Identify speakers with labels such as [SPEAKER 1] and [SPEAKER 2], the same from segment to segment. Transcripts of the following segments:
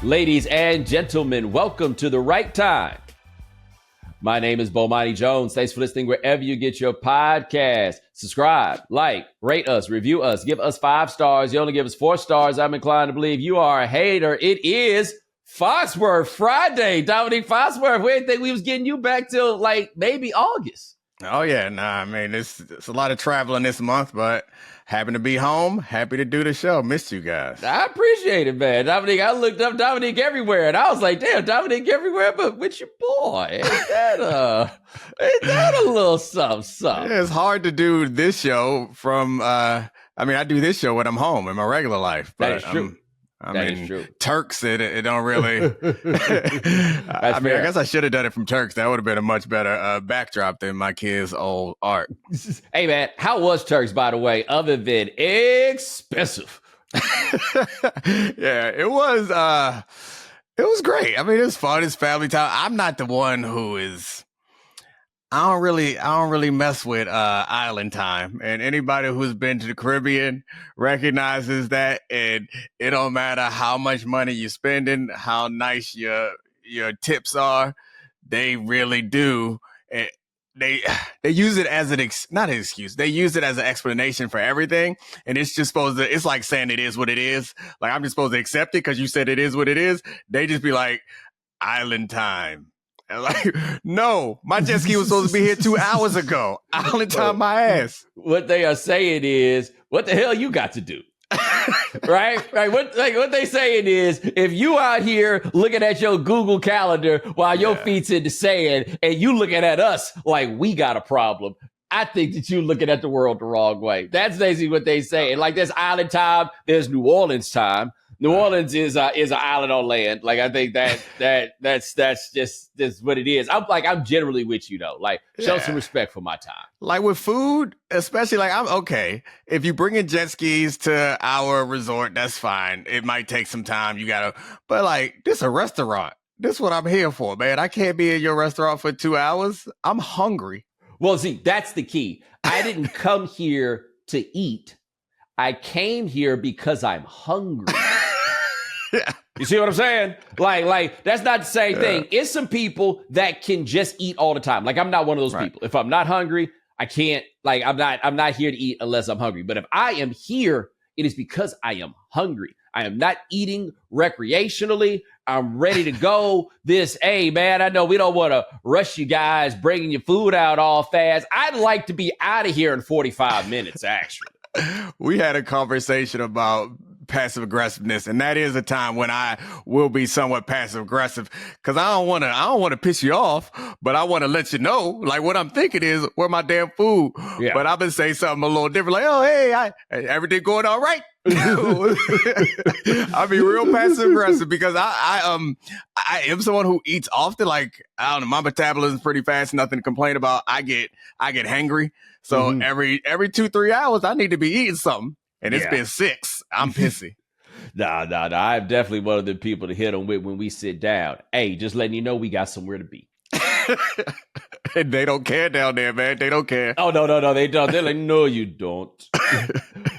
[SPEAKER 1] Ladies and gentlemen, welcome to The Right Time. My name is Bomani Jones. Thanks for listening wherever you get your podcast. Subscribe, like, rate us, review us, give us 5 stars. You only give us 4 stars. I'm inclined to believe you are a hater. It is Foxworth Friday. Domonique Foxworth, we didn't think we was getting you back till like maybe August.
[SPEAKER 2] Oh, yeah. Nah, I mean, it's a lot of traveling this month, but happy to be home. Happy to do the show. Missed you guys.
[SPEAKER 1] I appreciate it, man. Domonique, I looked up Domonique everywhere, and I was like, damn, Domonique everywhere, but with your boy. Ain't that a little something?
[SPEAKER 2] Yeah, it's hard to do this show from, I do this show when I'm home in my regular life. But,
[SPEAKER 1] that is true. Is true.
[SPEAKER 2] Turks, it don't really. I guess I should have done it from Turks. That would have been a much better backdrop than my kids' old art.
[SPEAKER 1] Hey, man, how was Turks, by the way, other than expensive?
[SPEAKER 2] Yeah, it was great. I mean, it was fun. It's family time. I'm not the one who is. I don't really mess with island time, and anybody who's been to the Caribbean recognizes that. And it don't matter how much money you're spending, how nice your tips are, they really do. They use it as not an excuse. They use it as an explanation for everything, and it's just supposed to. It's like saying it is what it is. Like I'm just supposed to accept it because you said it is what it is. They just be like island time. And like, no, my jet ski was supposed to be here 2 hours ago. Island time my ass.
[SPEAKER 1] What they are saying is, what the hell you got to do? Right? What they saying is, if you out here looking at your Google Calendar while your feet's in the sand and you looking at us like we got a problem, I think that you looking at the world the wrong way. That's basically what they say. And like there's island time, there's New Orleans time. New Orleans is an island on land. Like I think that's just what it is. I'm generally with you though. Like show some respect for my time.
[SPEAKER 2] Like with food, especially like I'm okay. If you bring in jet skis to our resort, that's fine. It might take some time. But like this a restaurant. This is what I'm here for, man. I can't be in your restaurant for 2 hours. I'm hungry.
[SPEAKER 1] Well, see, that's the key. I didn't come here to eat. I came here because I'm hungry.
[SPEAKER 2] Yeah.
[SPEAKER 1] You see what I'm saying? Like that's not the same thing. It's some people that can just eat all the time. Like I'm not one of those people. If I'm not hungry, I can't. Like I'm not here to eat unless I'm hungry. But if I am here, it is because I am hungry. I am not eating recreationally. I'm ready to go. Hey man, I know we don't want to rush you guys bringing your food out all fast. I'd like to be out of here in 45 minutes. Actually,
[SPEAKER 2] we had a conversation about passive aggressiveness, and that is a time when I will be somewhat passive aggressive because I don't want to piss you off, but I want to let you know like what I'm thinking is where my damn food. Yeah. But I've been saying something a little different, like, oh hey, everything going all right. I'll be real passive aggressive because I am someone who eats often. Like I don't know, my metabolism is pretty fast, nothing to complain about. I get hangry, so every 2-3 hours I need to be eating something. And it's been 6. I'm pissy.
[SPEAKER 1] Nah. I'm definitely one of the people to hit them with when we sit down. Hey, just letting you know we got somewhere to be.
[SPEAKER 2] And they don't care down there, man. They don't care.
[SPEAKER 1] Oh, no, they don't. They're like, no, you don't.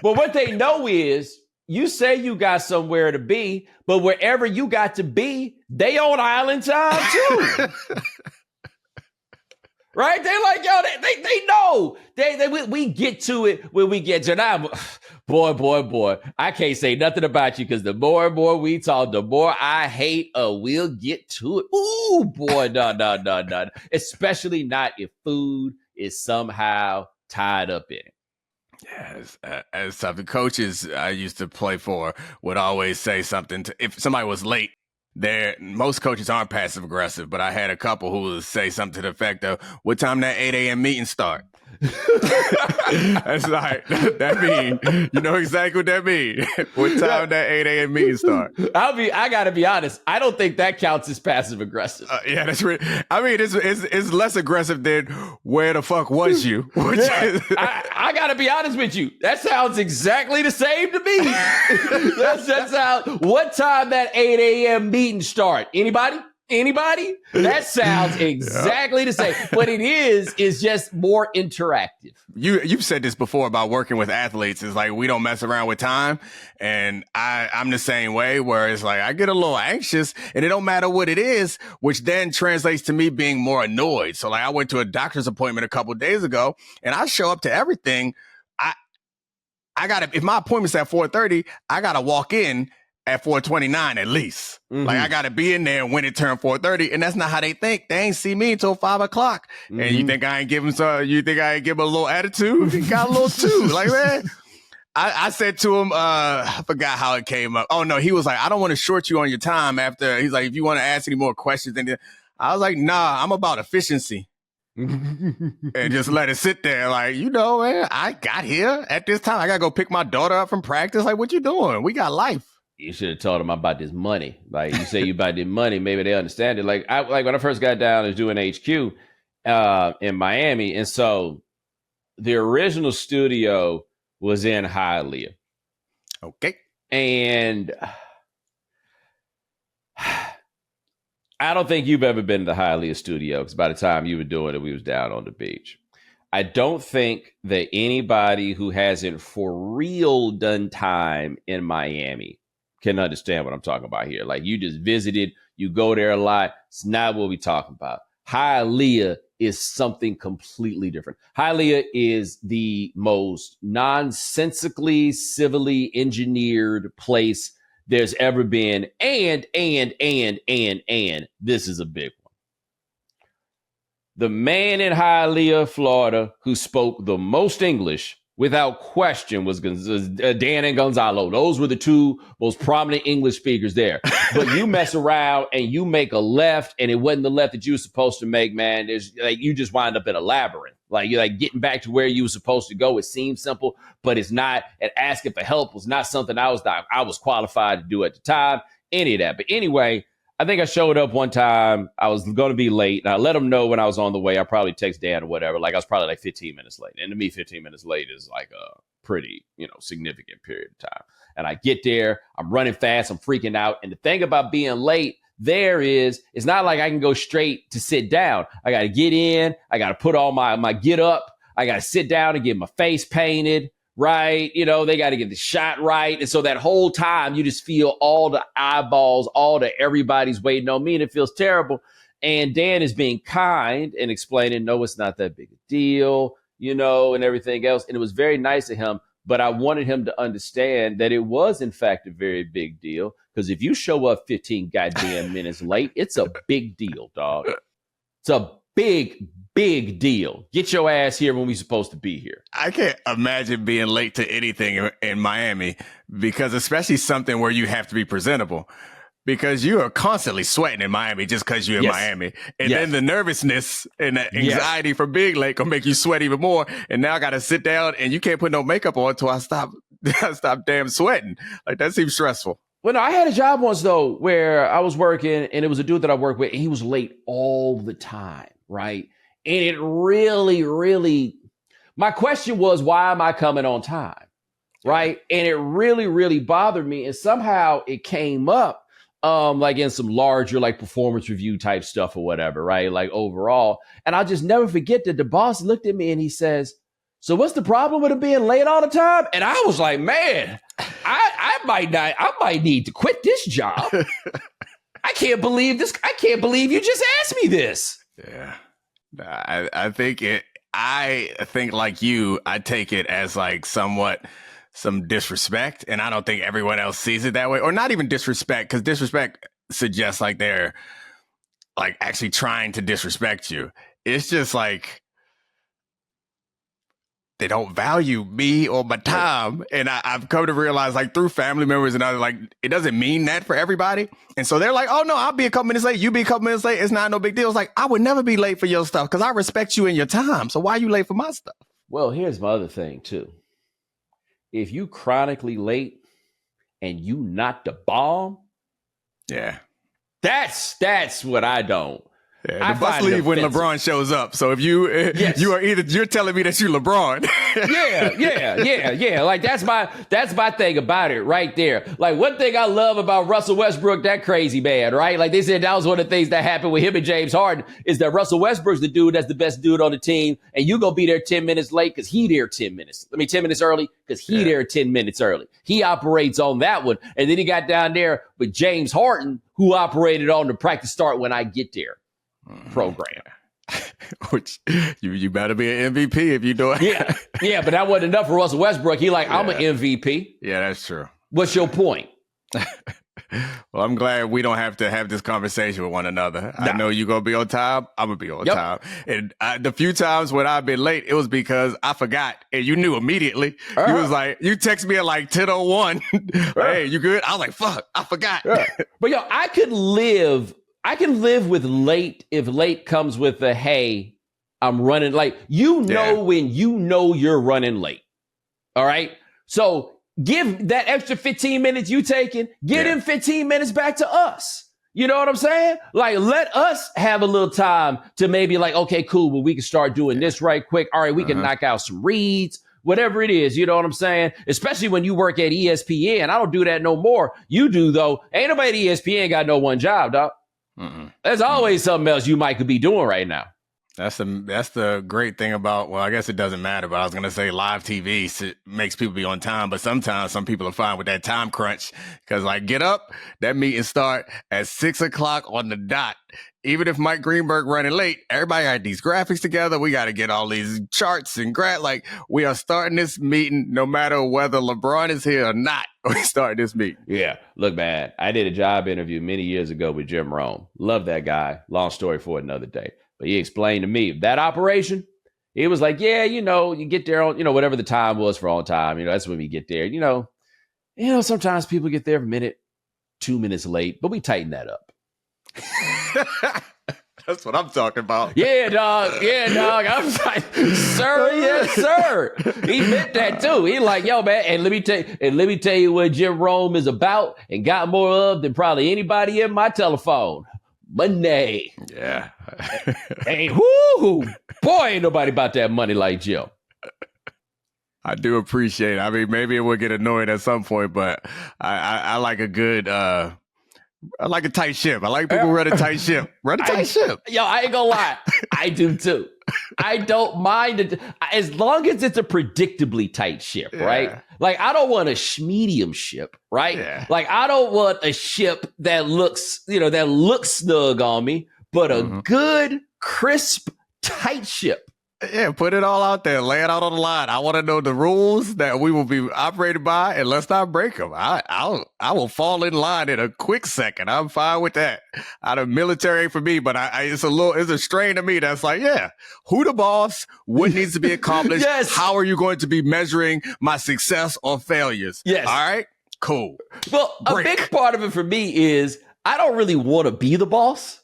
[SPEAKER 1] But what they know is you say you got somewhere to be, but wherever you got to be, they on island time too. Right? They like, yo, they know. We get to it when we get to it. Now, boy. I can't say nothing about you because the more and more we talk, the more I hate we'll get to it. Ooh, boy, no. Especially not if food is somehow tied up in it.
[SPEAKER 2] Yes, as some coaches I used to play for would always say something if somebody was late. Most coaches aren't passive aggressive, but I had a couple who would say something to the effect of, "What time that 8 a.m. meeting start?" That's like that mean. You know exactly what that mean. What time that 8 a.m. meeting start?
[SPEAKER 1] I gotta be honest. I don't think that counts as passive aggressive.
[SPEAKER 2] Yeah, that's right. I mean, it's less aggressive than where the fuck was you?
[SPEAKER 1] I gotta be honest with you. That sounds exactly the same to me. That's how. What time that 8 a.m. meeting start? Anybody? Anybody? That sounds exactly the same. What it is just more interactive.
[SPEAKER 2] You've said this before about working with athletes. It's like we don't mess around with time. And I'm the same way, where it's like I get a little anxious and it don't matter what it is, which then translates to me being more annoyed. So like I went to a doctor's appointment a couple of days ago and I show up to everything. I gotta, if my appointment's at 4:30, I gotta walk in at 4:29 at least. Mm-hmm. Like I gotta be in there when it turned 4:30, and that's not how they think. They ain't see me until 5 o'clock. Mm-hmm. And you think I ain't give him you think I ain't give him a little attitude? He got a little too. Like, man. I said to him, I forgot how it came up. Oh no, he was like, I don't want to short you on your time after. He's like, if you want to ask any more questions, then I was like, nah, I'm about efficiency. And just let it sit there. Like, man, I got here at this time. I gotta go pick my daughter up from practice. Like, what you doing? We got life.
[SPEAKER 1] You should have told them about this money. Like you say you about this money, maybe they understand it. Like when I first got down, I was doing HQ in Miami. And so the original studio was in Hialeah.
[SPEAKER 2] Okay.
[SPEAKER 1] And I don't think you've ever been to the Hialeah studio, because by the time you were doing it, we was down on the beach. I don't think that anybody who hasn't for real done time in Miami can understand what I'm talking about here. Like, you just visited, you go there a lot. It's not what we talking about. Hialeah is something completely different. Hialeah is the most nonsensically, civilly engineered place there's ever been. And this is a big one. The man in Hialeah, Florida, who spoke the most English without question was Dan and Gonzalo. Those were the two most prominent English speakers there. But you mess around and you make a left, and it wasn't the left that you were supposed to make, man. There's like, you just wind up in a labyrinth. Like, you're like getting back to where you were supposed to go. It seems simple, but it's not. And asking for help was not something I was qualified to do at the time, any of that. But anyway, I think I showed up one time. I was going to be late, and I let them know when I was on the way. I probably text Dan or whatever. Like, I was probably like 15 minutes late. And to me, 15 minutes late is like a pretty, significant period of time. And I get there, I'm running fast, I'm freaking out. And the thing about being late there is, it's not like I can go straight to sit down. I got to get in. I got to put all my get up. I got to sit down and get my face painted. Right. They got to get the shot right. And so that whole time you just feel all the eyeballs, everybody's waiting on me, and it feels terrible. And Dan is being kind and explaining, no, it's not that big a deal, and everything else. And it was very nice of him. But I wanted him to understand that it was, in fact, a very big deal. Because if you show up 15 goddamn minutes late, it's a big deal, dog. It's a big deal. Get your ass here when we're supposed to be here.
[SPEAKER 2] I can't imagine being late to anything in Miami, because especially something where you have to be presentable, because you are constantly sweating in Miami just because you're in Miami. And then the nervousness and the anxiety for being late can make you sweat even more. And now I got to sit down and you can't put no makeup on until I stop damn sweating. Like, that seems stressful.
[SPEAKER 1] Well, no, I had a job once, though, where I was working, and it was a dude that I worked with, and he was late all the time, right? And it really, my question was, why am I coming on time, right? And it really bothered me, and somehow it came up, like in some larger, like, performance review type stuff or whatever, right? Like, overall. And I'll just never forget that the boss looked at me and he says, so what's the problem with it being late all the time? And I was like, man, I might need to quit this job. I can't believe this. I can't believe you just asked me this.
[SPEAKER 2] Yeah. I think like you, I take it as like somewhat some disrespect, and I don't think everyone else sees it that way, or not even disrespect, because disrespect suggests like they're like actually trying to disrespect you. It's just like they don't value me or my time. And I've come to realize, like, through family members and others, like, it doesn't mean that for everybody. And so they're like, oh no, I'll be a couple minutes late. You be a couple minutes late. It's not no big deal. It's like, I would never be late for your stuff because I respect you and your time. So why are you late for my stuff?
[SPEAKER 1] Well, here's my other thing too. If you chronically late and you not the bomb.
[SPEAKER 2] Yeah.
[SPEAKER 1] That's what I don't.
[SPEAKER 2] Yeah, the bus leave when LeBron shows up. So if you're telling me that you LeBron.
[SPEAKER 1] Yeah. Like that's my thing about it right there. Like one thing I love about Russell Westbrook, that crazy man, right? Like they said that was one of the things that happened with him and James Harden is that Russell Westbrook's the dude that's the best dude on the team, and you gonna be there 10 minutes late because he there 10 minutes. 10 minutes early because he there 10 minutes early. He operates on that one, and then he got down there with James Harden, who operated on the practice start when I get there program.
[SPEAKER 2] Which you better be an MVP if you do it.
[SPEAKER 1] Yeah, but that wasn't enough for Russell Westbrook. He I'm an MVP.
[SPEAKER 2] Yeah, that's true.
[SPEAKER 1] What's your point?
[SPEAKER 2] Well, I'm glad we don't have to have this conversation with one another. No. I know you're going to be on time. I'm going to be on time. And the few times when I've been late, it was because I forgot. And you knew immediately. You was like, you text me at like 10:01. Hey, you good? I was like, fuck, I forgot.
[SPEAKER 1] But I can live with late if late comes with a, hey, I'm running late. When you know you're running late. All right? So give that extra 15 minutes you taking, get them 15 minutes back to us. You know what I'm saying? Like, let us have a little time to maybe like, okay, cool, well, we can start doing this right quick. All right, we can knock out some reads, whatever it is. You know what I'm saying? Especially when you work at ESPN. I don't do that no more. You do, though. Ain't nobody at ESPN got no one job, dog. There's always something else you might could be doing right now.
[SPEAKER 2] That's the great thing about, well, I guess it doesn't matter, but I was going to say live TV makes people be on time, but sometimes some people are fine with that time crunch because like get up, that meeting start at 6:00 on the dot. Even if Mike Greenberg running late, everybody got these graphics together. We got to get all these charts and like we are starting this meeting no matter whether LeBron is here or not. We start this meeting.
[SPEAKER 1] Yeah. Look, man, I did a job interview many years ago with Jim Rome. Love that guy. Long story for another day. But he explained to me that operation, he was like, yeah, you get there on, whatever the time was for on time, that's when we get there. Sometimes people get there a minute, 2 minutes late, but we tighten that up.
[SPEAKER 2] That's what I'm talking about.
[SPEAKER 1] Yeah, dog. I'm like, sir, yes, sir. He meant that too. He like, yo, man, and let me tell you what Jim Rome is about and got more of than probably anybody in my telephone. Money.
[SPEAKER 2] Yeah.
[SPEAKER 1] Hey, whoo, boy, ain't nobody about that money like Jim.
[SPEAKER 2] I do appreciate it. I mean, maybe it will get annoying at some point, but I like a good, I like a tight ship. I like people run a tight ship. Run a tight ship.
[SPEAKER 1] Yo, I ain't gonna lie. I do too. I don't mind it as long as it's a predictably tight ship, right? Like, I don't want a medium ship, right? Yeah. Like, I don't want a ship that looks snug on me, but a good, crisp, tight ship.
[SPEAKER 2] Yeah, put it all out there. Lay it out on the line. I want to know the rules that we will be operated by, and let's not break them. I will fall in line in a quick second. I'm fine with that. Out of military for me, but it's a strain to me that's like, yeah, who the boss? What needs to be accomplished?
[SPEAKER 1] Yes.
[SPEAKER 2] How are you going to be measuring my success or failures?
[SPEAKER 1] Yes.
[SPEAKER 2] All right, cool.
[SPEAKER 1] Well, a big part of it for me is I don't really want to be the boss.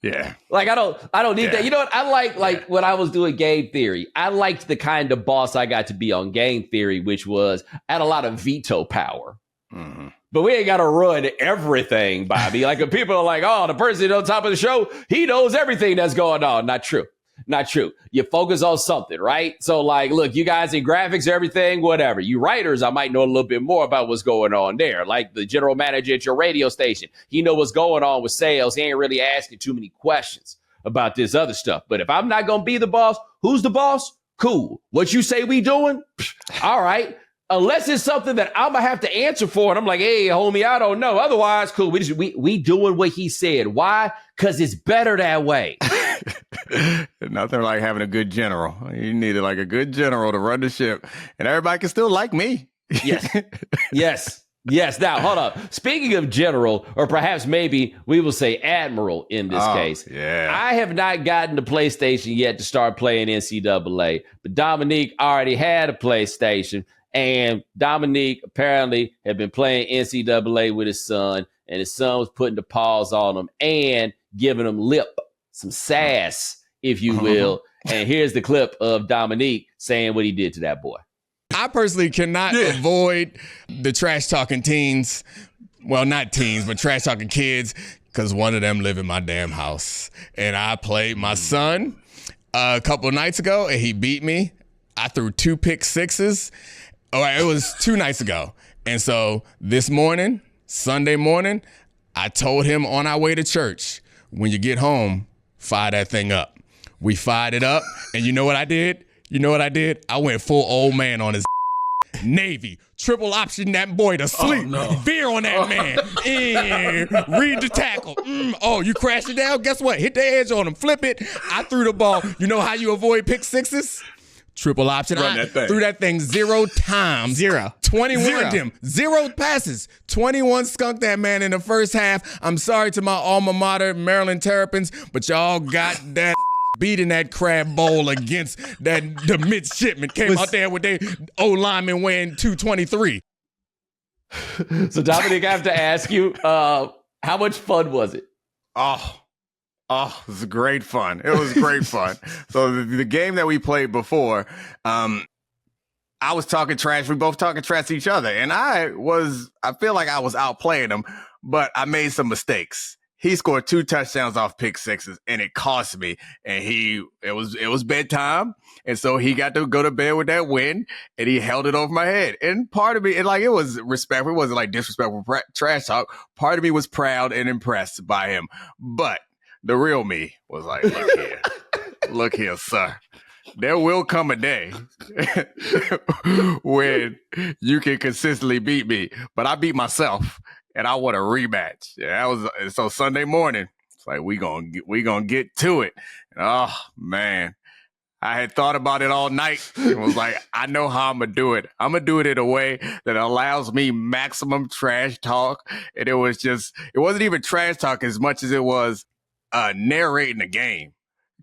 [SPEAKER 2] Yeah.
[SPEAKER 1] Like, I don't need that. You know what? I like when I was doing game theory, I liked the kind of boss I got to be on game theory, which was I had a lot of veto power. But we ain't got to run everything, Bobby. Like, if people are like, oh, the person on top of the show, he knows everything that's going on. Not true. Not true. You focus on something, right? So, like, look, you guys in graphics, everything, whatever. You writers, I might know a little bit more about what's going on there. Like the general manager at your radio station, he know what's going on with sales. He ain't really asking too many questions about this other stuff. But if I'm not going to be the boss, who's the boss? Cool. What you say we doing? All right. Unless it's something that I'm going to have to answer for. And I'm like, hey, homie, I don't know. Otherwise, cool. We doing what he said. Why? Because it's better that way.
[SPEAKER 2] Nothing like having a good general. You needed like a good general to run the ship. And everybody can still like me.
[SPEAKER 1] Yes. Now, hold up. Speaking of general, or perhaps maybe we will say admiral in this case.
[SPEAKER 2] Yeah.
[SPEAKER 1] I have not gotten the PlayStation yet to start playing NCAA. But Domonique already had a PlayStation. And Domonique apparently had been playing NCAA with his son, and his son was putting the paws on him and giving him some sass, if you will. And here's the clip of Domonique saying what he did to that boy.
[SPEAKER 3] I personally cannot avoid the trash talking teens. Well, not teens, but trash talking kids, because one of them live in my damn house. And I played my son a couple of nights ago, and he beat me. I threw 2 pick sixes. Oh, it was 2 nights ago. And so this morning, Sunday morning, I told him on our way to church, when you get home, fire that thing up. We fired it up. And you know what I did? I went full old man on his Navy. Triple option that boy to sleep. Veer on that man. Read the tackle. Oh, you crashed it down? Guess what? Hit the edge on him. Flip it. I threw the ball. You know how you avoid pick sixes? Triple option. I threw that thing 0 times. 21 them. 0 passes. 21 skunked that man in the first half. I'm sorry to my alma mater, Maryland Terrapins, but y'all got that beating that crab bowl against the midshipman. Came out there with their O-lineman weighing 223.
[SPEAKER 1] So, Dominique, I have to ask you, how much fun was it?
[SPEAKER 2] Oh, it was great fun. It was great fun. So the game that we played before, I was talking trash. We both talking trash to each other. And I feel like I was outplaying him, but I made some mistakes. He scored 2 touchdowns off pick sixes, and it cost me. And it was bedtime, and so he got to go to bed with that win, and he held it over my head. And part of me, it was respectful. It wasn't like disrespectful trash talk. Part of me was proud and impressed by him. But the real me was like, look here, sir. There will come a day when you can consistently beat me, but I beat myself. And I want a rematch. Yeah, so Sunday morning. It's like we gonna get to it. And, oh man, I had thought about it all night. It was like, I know how I'm gonna do it. I'm gonna do it in a way that allows me maximum trash talk. And it wasn't even trash talk as much as it was narrating the game.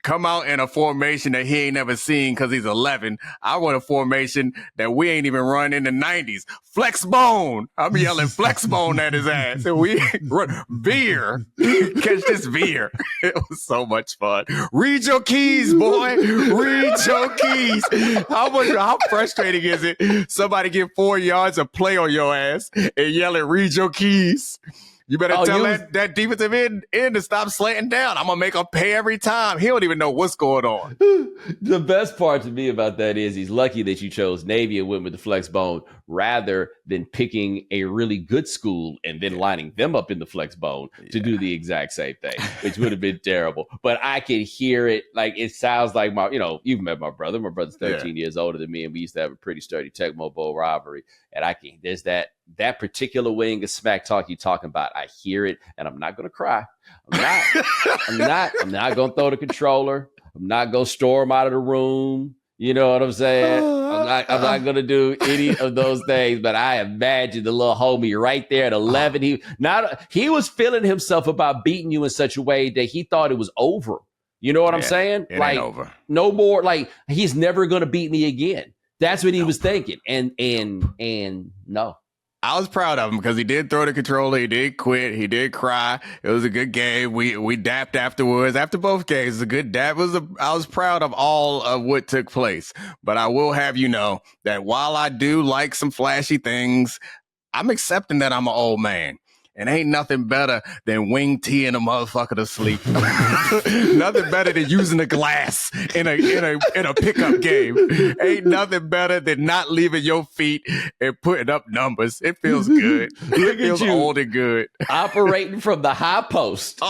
[SPEAKER 2] Come out in a formation that he ain't never seen because he's 11. I want a formation that we ain't even run in the 90s. Flex bone. I'm yelling flex bone at his ass. And we run veer. Catch this veer. It was so much fun. Read your keys, boy. Read your keys. How frustrating is it? Somebody get 4 yards of play on your ass and yelling, read your keys. You better tell that defensive end to stop slanting down. I'm going to make him pay every time. He don't even know what's going on.
[SPEAKER 1] The best part to me about that is he's lucky that you chose Navy and went with the flex bone rather than picking a really good school and then lining them up in the flex bone to do the exact same thing, which would have been terrible. But I can hear it. Like, it sounds like you've met my brother. My brother's 13 years older than me, and we used to have a pretty sturdy Tecmo Bowl rivalry. And there's that particular wing of smack talk you're talking about. I hear it, and I'm not going to cry. I'm not going to throw the controller. I'm not going to storm out of the room. You know what I'm saying? I'm not going to do any of those things, but I imagine the little homie right there at 11. He was feeling himself about beating you in such a way that he thought it was over. You know what I'm saying?
[SPEAKER 2] It ain't over.
[SPEAKER 1] No more. Like, he's never going to beat me again. That's what he was thinking. And no.
[SPEAKER 2] I was proud of him because he did throw the controller. He did quit. He did cry. It was a good game. We dapped afterwards. After both games, it was a good dap. I was proud of all of what took place. But I will have you know that while I do like some flashy things, I'm accepting that I'm an old man. And ain't nothing better than wing T and a motherfucker to sleep. Nothing better than using a glass in a pickup game. Ain't nothing better than not leaving your feet and putting up numbers. It feels good. It feels old and good.
[SPEAKER 1] Operating from the high post.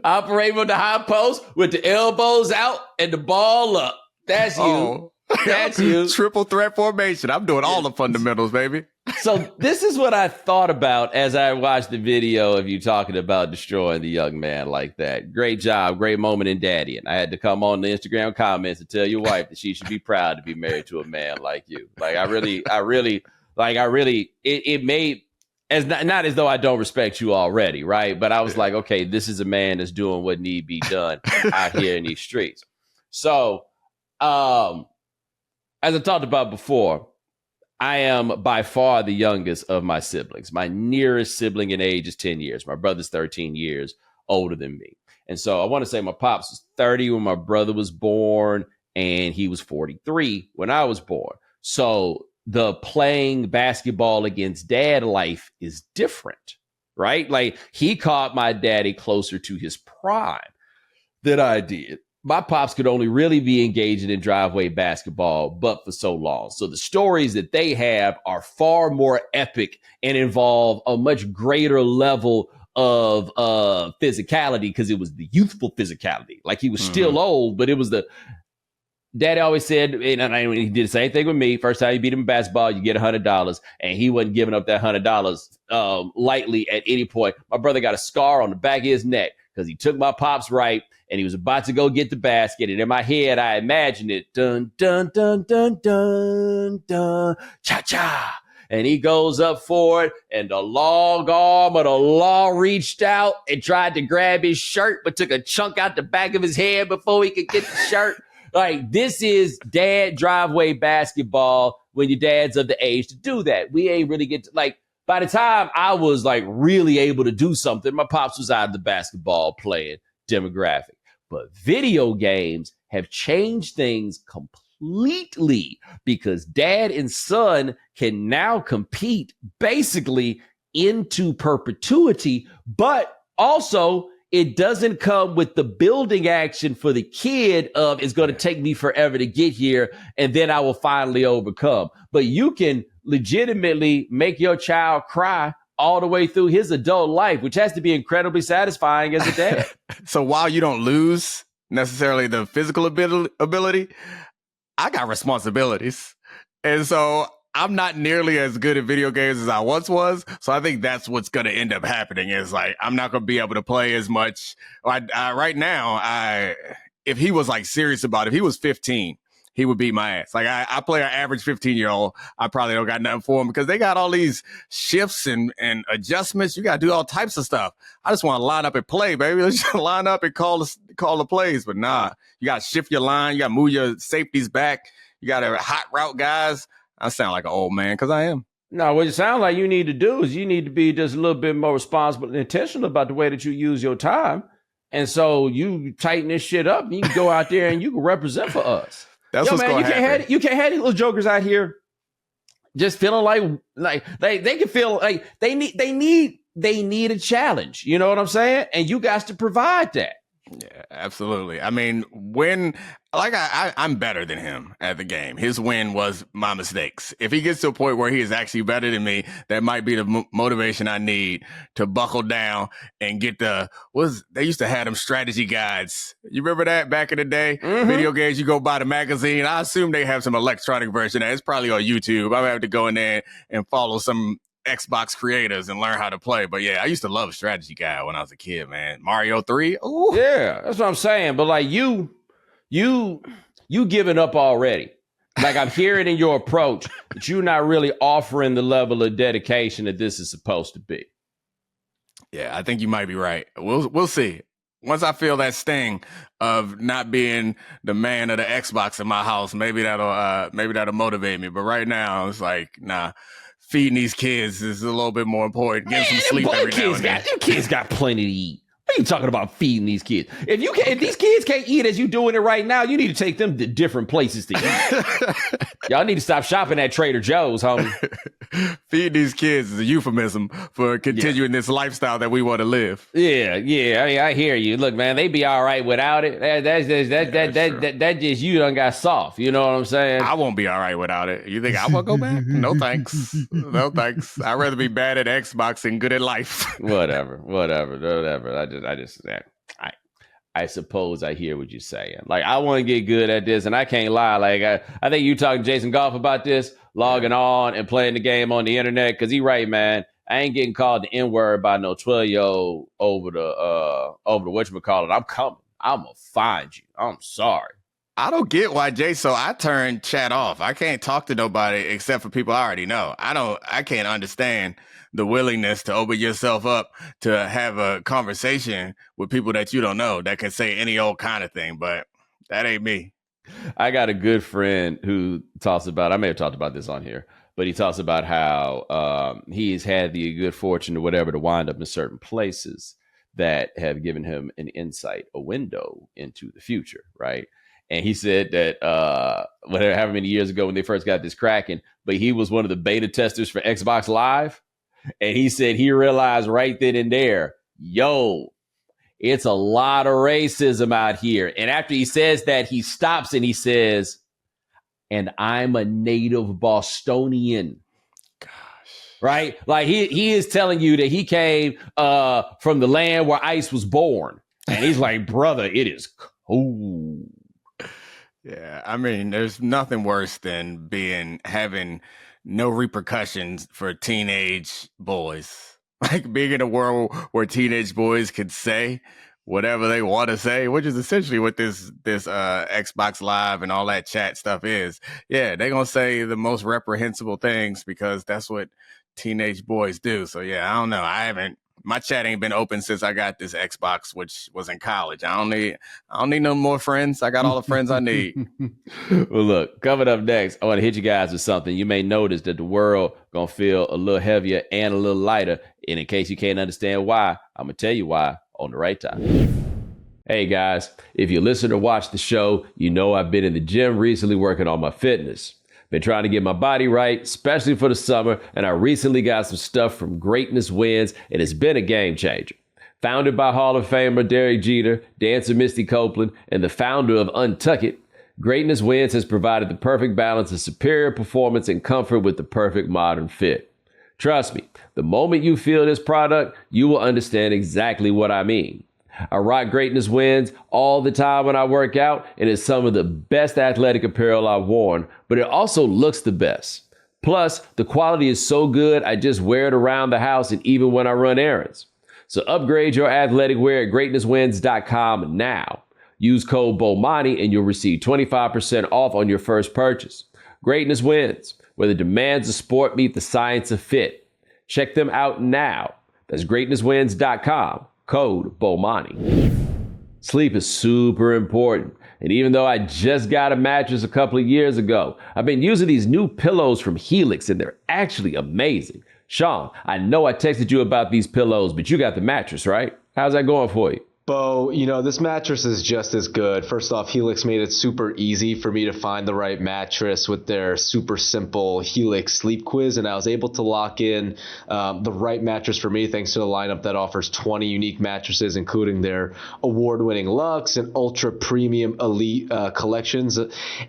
[SPEAKER 1] Operating from the high post with the elbows out and the ball up. That's you. That's you.
[SPEAKER 2] Triple threat formation. I'm doing all the fundamentals, baby.
[SPEAKER 1] So this is what I thought about as I watched the video of you talking about destroying the young man like that. Great job. Great moment in daddy. And I had to come on the Instagram comments and tell your wife that she should be proud to be married to a man like you. Like, it made, as not as though I don't respect you already, right? But I was like, okay, this is a man that's doing what need be done out here in these streets. So, as I talked about before, I am by far the youngest of my siblings. My nearest sibling in age is 10 years. My brother's 13 years older than me. And so I want to say my pops was 30 when my brother was born, and he was 43 when I was born. So the playing basketball against dad life is different, right? Like, he caught my daddy closer to his prime than I did. my pops could only really be engaging in driveway basketball, but for so long. So the stories that they have are far more epic and involve a much greater level of physicality, because it was the youthful physicality. Like, he was still old, but it was the Daddy always said, and he did the same thing with me. First time you beat him in basketball, you get $100, and he wasn't giving up that $100 lightly at any point. My brother got a scar on the back of his neck because he took my pops right, and he was about to go get the basket. And in my head, I imagined it, dun dun dun dun dun dun, cha cha. And he goes up for it, and the long arm of the law reached out and tried to grab his shirt, but took a chunk out the back of his head before he could get the shirt. Like, this is dad driveway basketball when your dad's of the age to do that. We ain't really get to, like, by the time I was like really able to do something, my pops was out of the basketball playing demographic. But video games have changed things completely, because dad and son can now compete basically into perpetuity, but also it doesn't come with the building action for the kid of, it's going to take me forever to get here and then I will finally overcome. But you can legitimately make your child cry all the way through his adult life, which has to be incredibly satisfying as a dad.
[SPEAKER 2] So while you don't lose necessarily the physical ability, I got responsibilities. And so I'm not nearly as good at video games as I once was. So I think that's what's going to end up happening, is like, I'm not going to be able to play as much. Right now, if he was like serious about it, if he was 15, he would beat my ass. Like, I play an average 15-year-old. I probably don't got nothing for him, because they got all these shifts and adjustments. You got to do all types of stuff. I just want to line up and play, baby. Let's just line up and call the plays. But nah, you got to shift your line. You got to move your safeties back. You got to hot route guys. I sound like an old man, because I am.
[SPEAKER 1] No, what it sounds like you need to do is you need to be just a little bit more responsible and intentional about the way that you use your time. And so you tighten this shit up, and you can go out there and you can represent for us.
[SPEAKER 2] That's what's going to happen.
[SPEAKER 1] You can't have these little jokers out here just feeling like they can feel like they need a challenge. You know what I'm saying? And you guys to provide that.
[SPEAKER 2] Yeah, absolutely. I mean, I'm better than him at the game. His win was my mistakes. If he gets to a point where he is actually better than me, that might be the motivation I need to buckle down and get they used to have them strategy guides. You remember that back in the day? Mm-hmm. Video games, you go buy the magazine. I assume they have some electronic version. It's probably on YouTube. I have to go in there and follow some Xbox creators and learn how to play. But yeah, I used to love strategy guide when I was a kid, man. Mario 3. Ooh.
[SPEAKER 1] Yeah, that's what I'm saying. But like you giving up already. Like, I'm hearing in your approach that you're not really offering the level of dedication that this is supposed to be.
[SPEAKER 2] Yeah, I think you might be right. We'll see. Once I feel that sting of not being the man of the Xbox in my house, maybe that'll motivate me. But right now, it's like, nah. Feeding these kids is a little bit more important. Getting some sleep every now and then.
[SPEAKER 1] Your kids got plenty to eat. What are you talking about feeding these kids? If these kids can't eat as you doing it right now, you need to take them to different places to eat. Y'all need to stop shopping at Trader Joe's, homie.
[SPEAKER 2] Feed these kids is a euphemism for continuing this lifestyle that we want to live.
[SPEAKER 1] Yeah. I mean, I hear you. Look, man, they be all right without it. That just you done got soft. You know what I'm saying?
[SPEAKER 2] I won't be all right without it. You think I will go back? No thanks. No thanks. I'd rather be bad at Xbox and good at life.
[SPEAKER 1] Whatever. I suppose I hear what you're saying. Like, I want to get good at this, and I can't lie. Like, I think you talking to Jason Goff about this, logging on and playing the game on the internet, because he right, man. I ain't getting called the N-word by no 12-year-old over the whatchamacallit. I'm coming. I'm going to find you. I'm sorry.
[SPEAKER 2] I don't get why so I turned chat off. I can't talk to nobody except for people I already know. I can't understand the willingness to open yourself up to have a conversation with people that you don't know that can say any old kind of thing, but that ain't me.
[SPEAKER 1] I got a good friend who talks about, I may have talked about this on here, but he talks about how he's had the good fortune or whatever to wind up in certain places that have given him an insight, a window into the future, right? And he said that however many years ago when they first got this cracking, but he was one of the beta testers for Xbox Live. And he said he realized right then and there, it's a lot of racism out here. And after he says that, he stops and he says, and I'm a native Bostonian.
[SPEAKER 2] Gosh.
[SPEAKER 1] Right? Like he is telling you that he came from the land where ice was born. And he's like, brother, it is cold.
[SPEAKER 2] Yeah, I mean, there's nothing worse than having no repercussions for teenage boys. Like being in a world where teenage boys could say whatever they want to say, which is essentially what this Xbox Live and all that chat stuff is. Yeah, they're going to say the most reprehensible things because that's what teenage boys do. So yeah, I don't know. My chat ain't been open since I got this Xbox, which was in college. I don't need no more friends. I got all the friends I need.
[SPEAKER 1] Well, look, coming up next, I want to hit you guys with something. You may notice that the world gonna feel a little heavier and a little lighter. And in case you can't understand why, I'm gonna tell you why on the right time. Hey guys, if you listen or watch the show, you know I've been in the gym recently working on my fitness. Been trying to get my body right, especially for the summer, and I recently got some stuff from Greatness Wins, and it's been a game changer. Founded by Hall of Famer Derek Jeter, dancer Misty Copeland, and the founder of Untuck It, Greatness Wins has provided the perfect balance of superior performance and comfort with the perfect modern fit. Trust me, the moment you feel this product, you will understand exactly what I mean. I rock Greatness Wins all the time when I work out, and it's some of the best athletic apparel I've worn, but it also looks the best. Plus, the quality is so good, I just wear it around the house and even when I run errands. So upgrade your athletic wear at greatnesswins.com now. Use code Bomani and you'll receive 25% off on your first purchase. Greatness Wins, where the demands of sport meet the science of fit. Check them out now. That's greatnesswins.com. Code Bomani. Sleep is super important. And even though I just got a mattress a couple of years ago, I've been using these new pillows from Helix and they're actually amazing. Sean, I know I texted you about these pillows, but you got the mattress, right? How's that going for you?
[SPEAKER 4] Bo, this mattress is just as good. First off, Helix made it super easy for me to find the right mattress with their super simple Helix sleep quiz, and I was able to lock in the right mattress for me thanks to the lineup that offers 20 unique mattresses, including their award-winning Luxe and Ultra Premium Elite collections.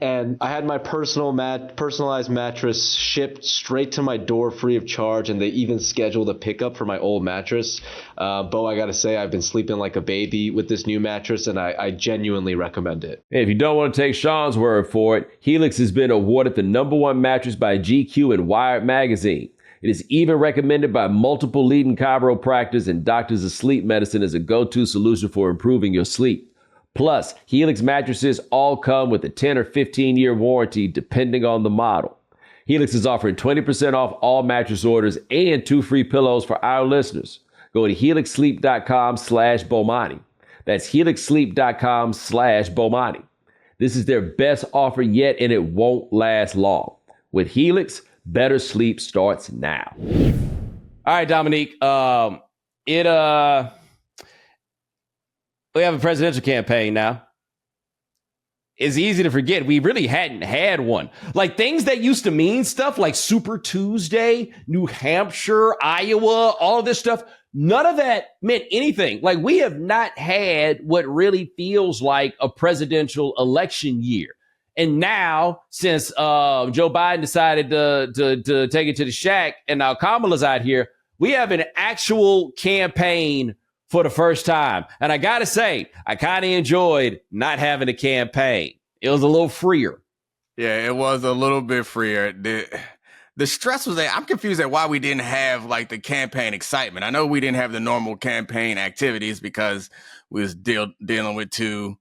[SPEAKER 4] And I had my personalized mattress shipped straight to my door free of charge, and they even scheduled a pickup for my old mattress. Bo, I got to say, I've been sleeping like a baby with this new mattress, and I genuinely recommend it.
[SPEAKER 1] Hey, if you don't want to take Sean's word for it, Helix has been awarded the #1 mattress by GQ and Wired magazine. It is even recommended by multiple leading chiropractors and doctors of sleep medicine as a go-to solution for improving your sleep. Plus, Helix mattresses all come with a 10 or 15-year warranty depending on the model. Helix is offering 20% off all mattress orders and 2 free pillows for our listeners. Go to helixsleep.com/Bomani. That's helixsleep.com/Bomani. This is their best offer yet, and it won't last long. With Helix, better sleep starts now. All right, Domonique. We have a presidential campaign now. It's easy to forget. We really hadn't had one. Like things that used to mean stuff like Super Tuesday, New Hampshire, Iowa, all this stuff. None of that meant anything. Like we have not had what really feels like a presidential election year. And now, since Joe Biden decided to take it to the shack, and now Kamala's out here, we have an actual campaign for the first time. And I got to say, I kind of enjoyed not having a campaign. It was a little freer.
[SPEAKER 2] Yeah, it was a little bit freer. The stress was there. I'm confused at why we didn't have like the campaign excitement. I know we didn't have the normal campaign activities because we was dealing with two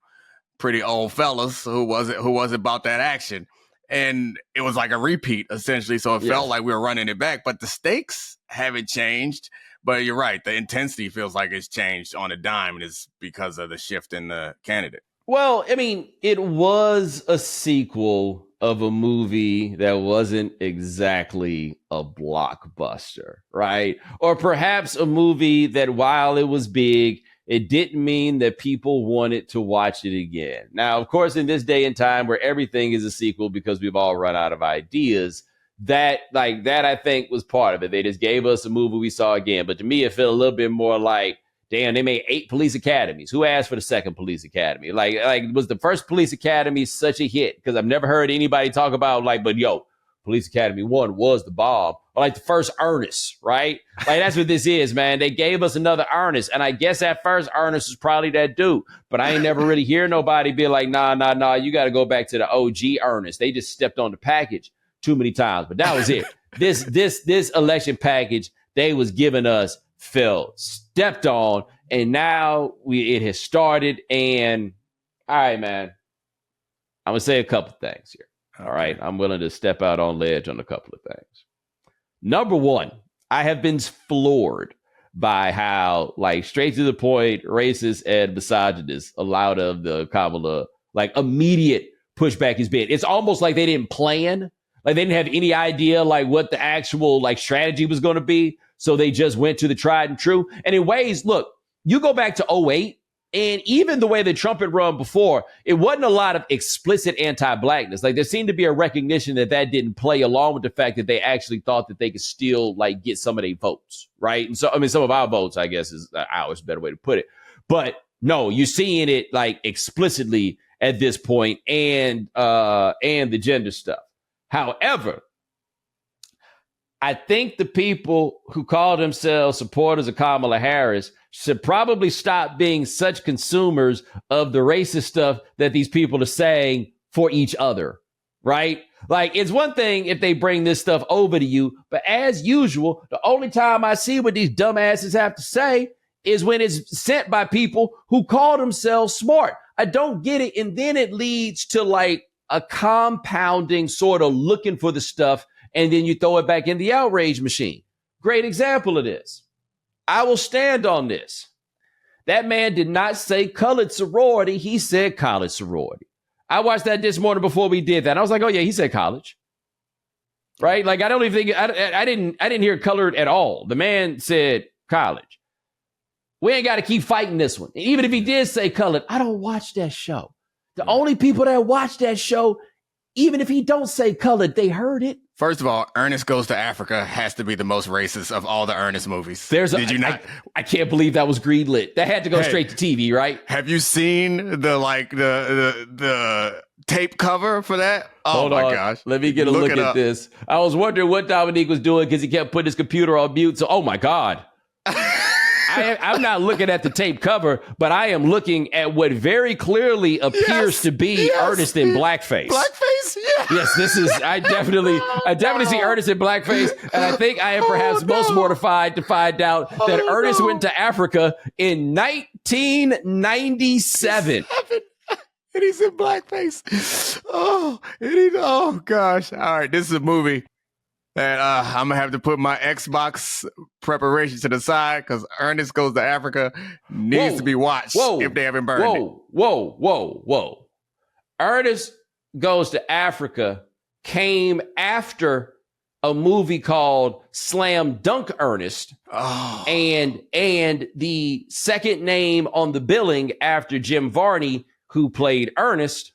[SPEAKER 2] pretty old fellas who wasn't about that action. And it was like a repeat essentially. So it felt like we were running it back, but the stakes haven't changed. But you're right. The intensity feels like it's changed on a dime, and it's because of the shift in the candidate.
[SPEAKER 1] Well, I mean, it was a sequel of a movie that wasn't exactly a blockbuster, right? Or perhaps a movie that while it was big, it didn't mean that people wanted to watch it again. Now, of course, in this day and time where everything is a sequel because we've all run out of ideas, that I think was part of it. They just gave us a movie we saw again. But to me, it felt a little bit more like damn, they made 8 police academies. Who asked for the second police academy? Like was the first police academy such a hit? Because I've never heard anybody talk about like, but yo, Police Academy 1 was the bomb. Or like the first Ernest, right? Like that's what this is, man. They gave us another Ernest. And I guess at first Ernest was probably that dude. But I ain't never really hear nobody be like, nah, you got to go back to the OG Ernest. They just stepped on the package too many times. But that was it. This election package they was giving us felt stepped on. And now it has started. And all right, man, I'm going to say a couple things here. All right. I'm willing to step out on ledge on a couple of things. Number one, I have been floored by how, like, straight to the point, racist and misogynist a lot of the Kamala, like, immediate pushback has been. It's almost like they didn't plan. Like, they didn't have any idea, like, what the actual, like, strategy was going to be. So they just went to the tried and true. And in ways, look, you go back to 2008. And even the way that Trump had run before, it wasn't a lot of explicit anti-blackness. Like there seemed to be a recognition that didn't play along with the fact that they actually thought that they could still like get some of their votes, right? And so, I mean, some of our votes, I guess, is ours, a better way to put it. But no, you're seeing it like explicitly at this point, and the gender stuff. However, I think the people who call themselves supporters of Kamala Harris should probably stop being such consumers of the racist stuff that these people are saying for each other, right? Like, it's one thing if they bring this stuff over to you, but as usual, the only time I see what these dumbasses have to say is when it's sent by people who call themselves smart. I don't get it. And then it leads to like a compounding sort of looking for the stuff, and then you throw it back in the outrage machine. Great example of this. I will stand on this. That man did not say colored sorority. He said college sorority. I watched that this morning before we did that. I was like, oh yeah, he said college. Right? Like, I don't even think, I didn't hear colored at all. The man said college. We ain't got to keep fighting this one. And even if he did say colored, I don't watch that show. The only people that watch that show, even if he don't say colored, they heard it.
[SPEAKER 2] First of all, Ernest Goes to Africa has to be the most racist of all the Ernest movies.
[SPEAKER 1] Did you not? I can't believe that was greenlit. That had to go straight to TV, right?
[SPEAKER 2] Have you seen the tape cover for that? Oh,
[SPEAKER 1] hold
[SPEAKER 2] my
[SPEAKER 1] on.
[SPEAKER 2] gosh.
[SPEAKER 1] Let me get a look at this. I was wondering what Domonique was doing because he kept putting his computer on mute. So, oh my God. I'm not looking at the tape cover, but I am looking at what very clearly appears to be Ernest in blackface.
[SPEAKER 2] Blackface? Yeah.
[SPEAKER 1] Yes, this is, I definitely see Ernest in blackface. And I think I am perhaps most mortified to find out that Ernest went to Africa in 1997.
[SPEAKER 2] And he's in blackface. Oh gosh. All right. This is a movie that I'm going to have to put my Xbox preparation to the side because Ernest Goes to Africa needs to be watched if they haven't burned it.
[SPEAKER 1] Whoa. Ernest Goes to Africa came after a movie called Slam Dunk Ernest.
[SPEAKER 2] Oh.
[SPEAKER 1] And the second name on the billing after Jim Varney, who played Ernest.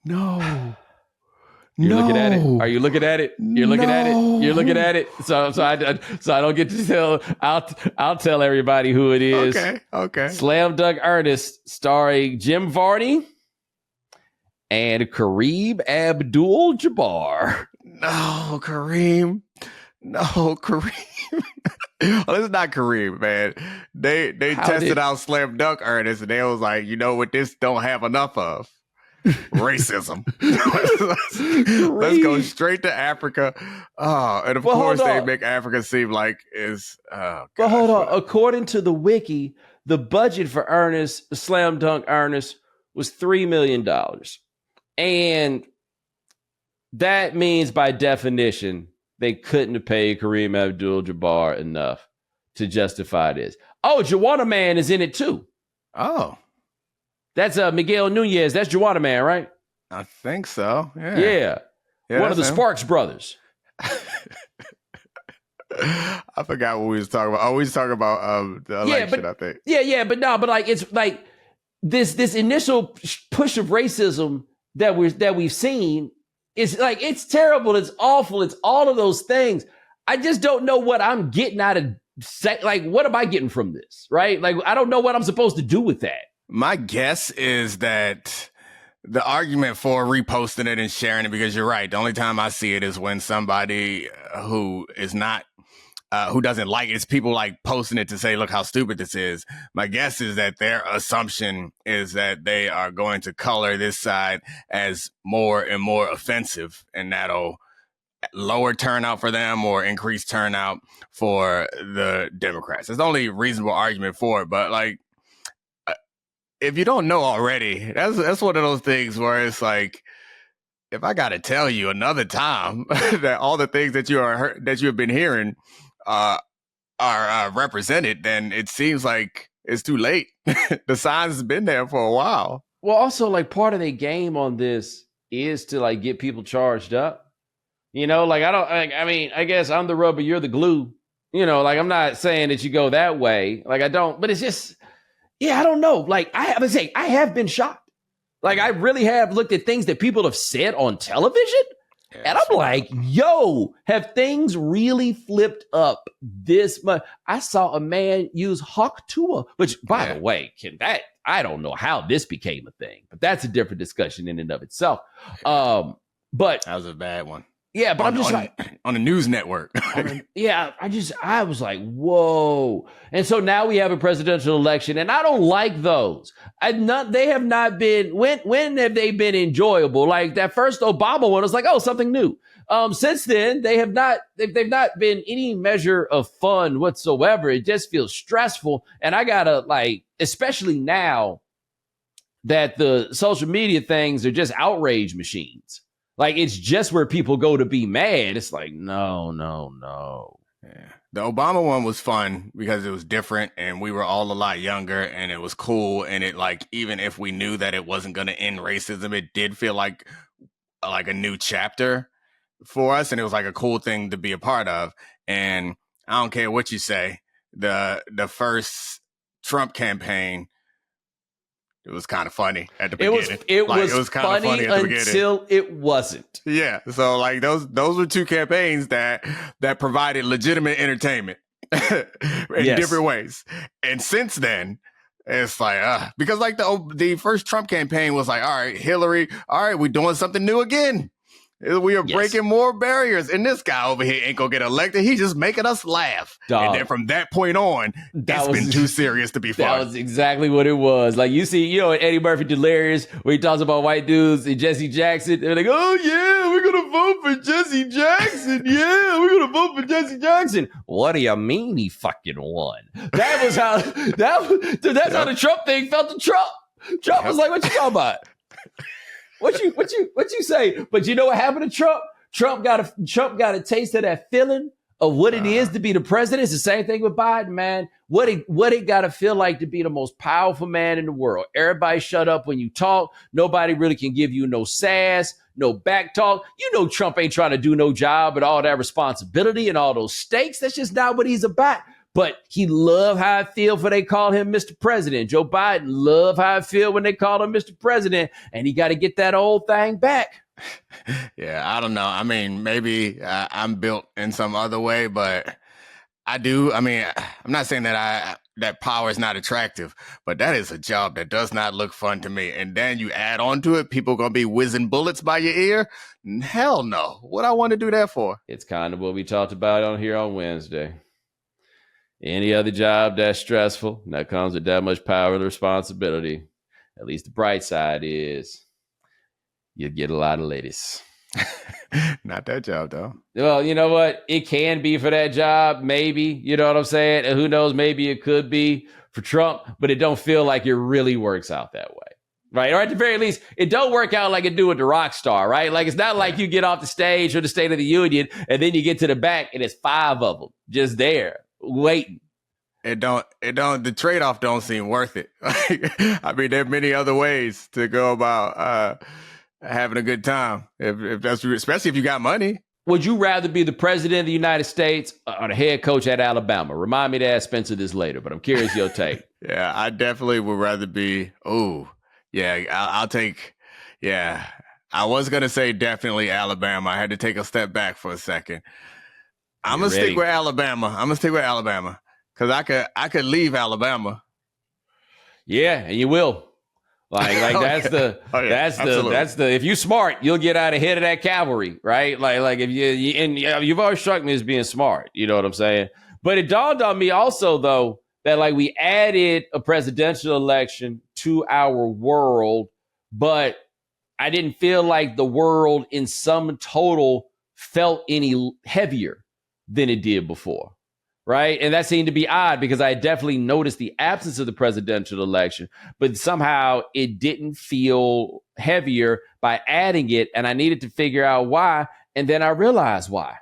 [SPEAKER 2] No.
[SPEAKER 1] You're looking at it. Are you looking at it? You're looking at it. You're looking at it. So I don't get to tell. I'll tell everybody who it is.
[SPEAKER 2] Okay.
[SPEAKER 1] Slam Dunk Ernest, starring Jim Varney and Kareem Abdul-Jabbar.
[SPEAKER 2] No, Kareem. Oh, it's not Kareem, man. They tested out Slam Dunk Ernest, and they was like, you know what? This don't have enough of. Racism. Let's go straight to Africa. Oh, and of course they make Africa seem like is. But
[SPEAKER 1] hold on. According to the wiki, the budget for Ernest, Slam Dunk Ernest, was $3 million, and that means by definition they couldn't have paid Kareem Abdul-Jabbar enough to justify this. Oh, Juwanna Man is in it too.
[SPEAKER 2] Oh.
[SPEAKER 1] That's Miguel Nunez. That's Juwanna Man, right?
[SPEAKER 2] I think so.
[SPEAKER 1] Yeah. One of the Sparks brothers.
[SPEAKER 2] I forgot what we was talking about. Oh, we was talking about the election, I think.
[SPEAKER 1] But like it's like this initial push of racism that we've seen is like, it's terrible, it's awful, it's all of those things. I just don't know what I'm getting out of say, like, what am I getting from this? Right? Like, I don't know what I'm supposed to do with that.
[SPEAKER 2] My guess is that the argument for reposting it and sharing it, because you're right, the only time I see it is when somebody who is not, who doesn't like it, it's people like posting it to say, look how stupid this is. My guess is that their assumption is that they are going to color this side as more and more offensive, and that'll lower turnout for them or increase turnout for the Democrats. It's the only reasonable argument for it. But like, if you don't know already, that's one of those things where it's like, if I got to tell you another time that all the things that you have been hearing are represented, then it seems like it's too late. The signs has been there for a while.
[SPEAKER 1] Well, also, like, part of the game on this is to like get people charged up. You know, like, I guess I'm the rubber, you're the glue. You know, like, I'm not saying that you go that way. Like, I don't, but it's just, yeah, I don't know. Like, I have been shocked. Like, I really have looked at things that people have said on television. Yeah, and I'm like, yo, have things really flipped up this much? I saw a man use hawk tuah, which, by the way, I don't know how this became a thing, but that's a different discussion in and of itself. But
[SPEAKER 2] that was a bad one.
[SPEAKER 1] Yeah, but I'm just
[SPEAKER 2] on a news network.
[SPEAKER 1] I was like, whoa. And so now we have a presidential election, and I don't like those. They have not been, when have they been enjoyable? Like that first Obama one was like, oh, something new. Since then, they've not been any measure of fun whatsoever. It just feels stressful. And I gotta, like, especially now that the social media things are just outrage machines. Like, it's just where people go to be mad. It's like, no.
[SPEAKER 2] Yeah. The Obama one was fun because it was different and we were all a lot younger and it was cool. And it, like, even if we knew that it wasn't going to end racism, it did feel like a new chapter for us. And it was like a cool thing to be a part of. And I don't care what you say, the first Trump campaign, it was kind of funny at the beginning.
[SPEAKER 1] It was kind of funny until it wasn't.
[SPEAKER 2] Yeah. So like those were two campaigns that provided legitimate entertainment in different ways. And since then, it's like, because like the first Trump campaign was like, all right, Hillary, all right, we're doing something new again. We are breaking more barriers. And this guy over here ain't gonna get elected. He's just making us laugh. Dog. And then from that point on, it's been too serious to be fun.
[SPEAKER 1] That was exactly what it was. Like, you see, Eddie Murphy Delirious, where he talks about white dudes and Jesse Jackson. They're like, oh, yeah, we're going to vote for Jesse Jackson. Yeah, we're going to vote for Jesse Jackson. What do you mean he fucking won? That was how, that's how the Trump thing felt to Trump. Trump was like, what you talking about? What you say? But you know what happened to Trump? Trump got a taste of that feeling of what it is to be the president. It's the same thing with Biden, man. What it got to feel like to be the most powerful man in the world. Everybody shut up when you talk. Nobody really can give you no sass, no back talk. You know Trump ain't trying to do no job with all that responsibility and all those stakes. That's just not what he's about. But he loved how I feel when they call him Mr. President. Joe Biden loved how I feel when they call him Mr. President. And he got to get that old thing back.
[SPEAKER 2] Yeah, I don't know. I mean, maybe I'm built in some other way, but I do. I mean, I'm not saying that that power is not attractive, but that is a job that does not look fun to me. And then you add on to it, people going to be whizzing bullets by your ear. Hell no. What I want to do that for?
[SPEAKER 1] It's kind of what we talked about on here on Wednesday. Any other job that's stressful, that comes with that much power and responsibility. At least the bright side is you get a lot of ladies.
[SPEAKER 2] Not that job, though.
[SPEAKER 1] Well, you know what? It can be for that job, maybe. You know what I'm saying? And who knows? Maybe it could be for Trump, but it don't feel like it really works out that way. Right? Or at the very least, it don't work out like it do with the rock star, right? Like, it's not like you get off the stage or the State of the Union and then you get to the back and it's 5 of them just there waiting.
[SPEAKER 2] The trade-off don't seem worth it. I mean, there are many other ways to go about having a good time. If that's, especially if you got money.
[SPEAKER 1] Would you rather be the president of the United States or the head coach at Alabama? Remind me to ask Spencer this later, but I'm curious your take.
[SPEAKER 2] Yeah, I definitely would rather be. I'll take. Yeah, I was gonna say definitely Alabama. I had to take a step back for a second. I'm gonna stick with Alabama. Because I could leave Alabama.
[SPEAKER 1] Yeah, and you will. Like that's the if you smart, you'll get out ahead of that cavalry, right? Like if you've always struck me as being smart, you know what I'm saying? But it dawned on me also though that like we added a presidential election to our world, but I didn't feel like the world in sum total felt any heavier than it did before. Right. And that seemed to be odd because I definitely noticed the absence of the presidential election, but somehow it didn't feel heavier by adding it. And I needed to figure out why. And then I realized why.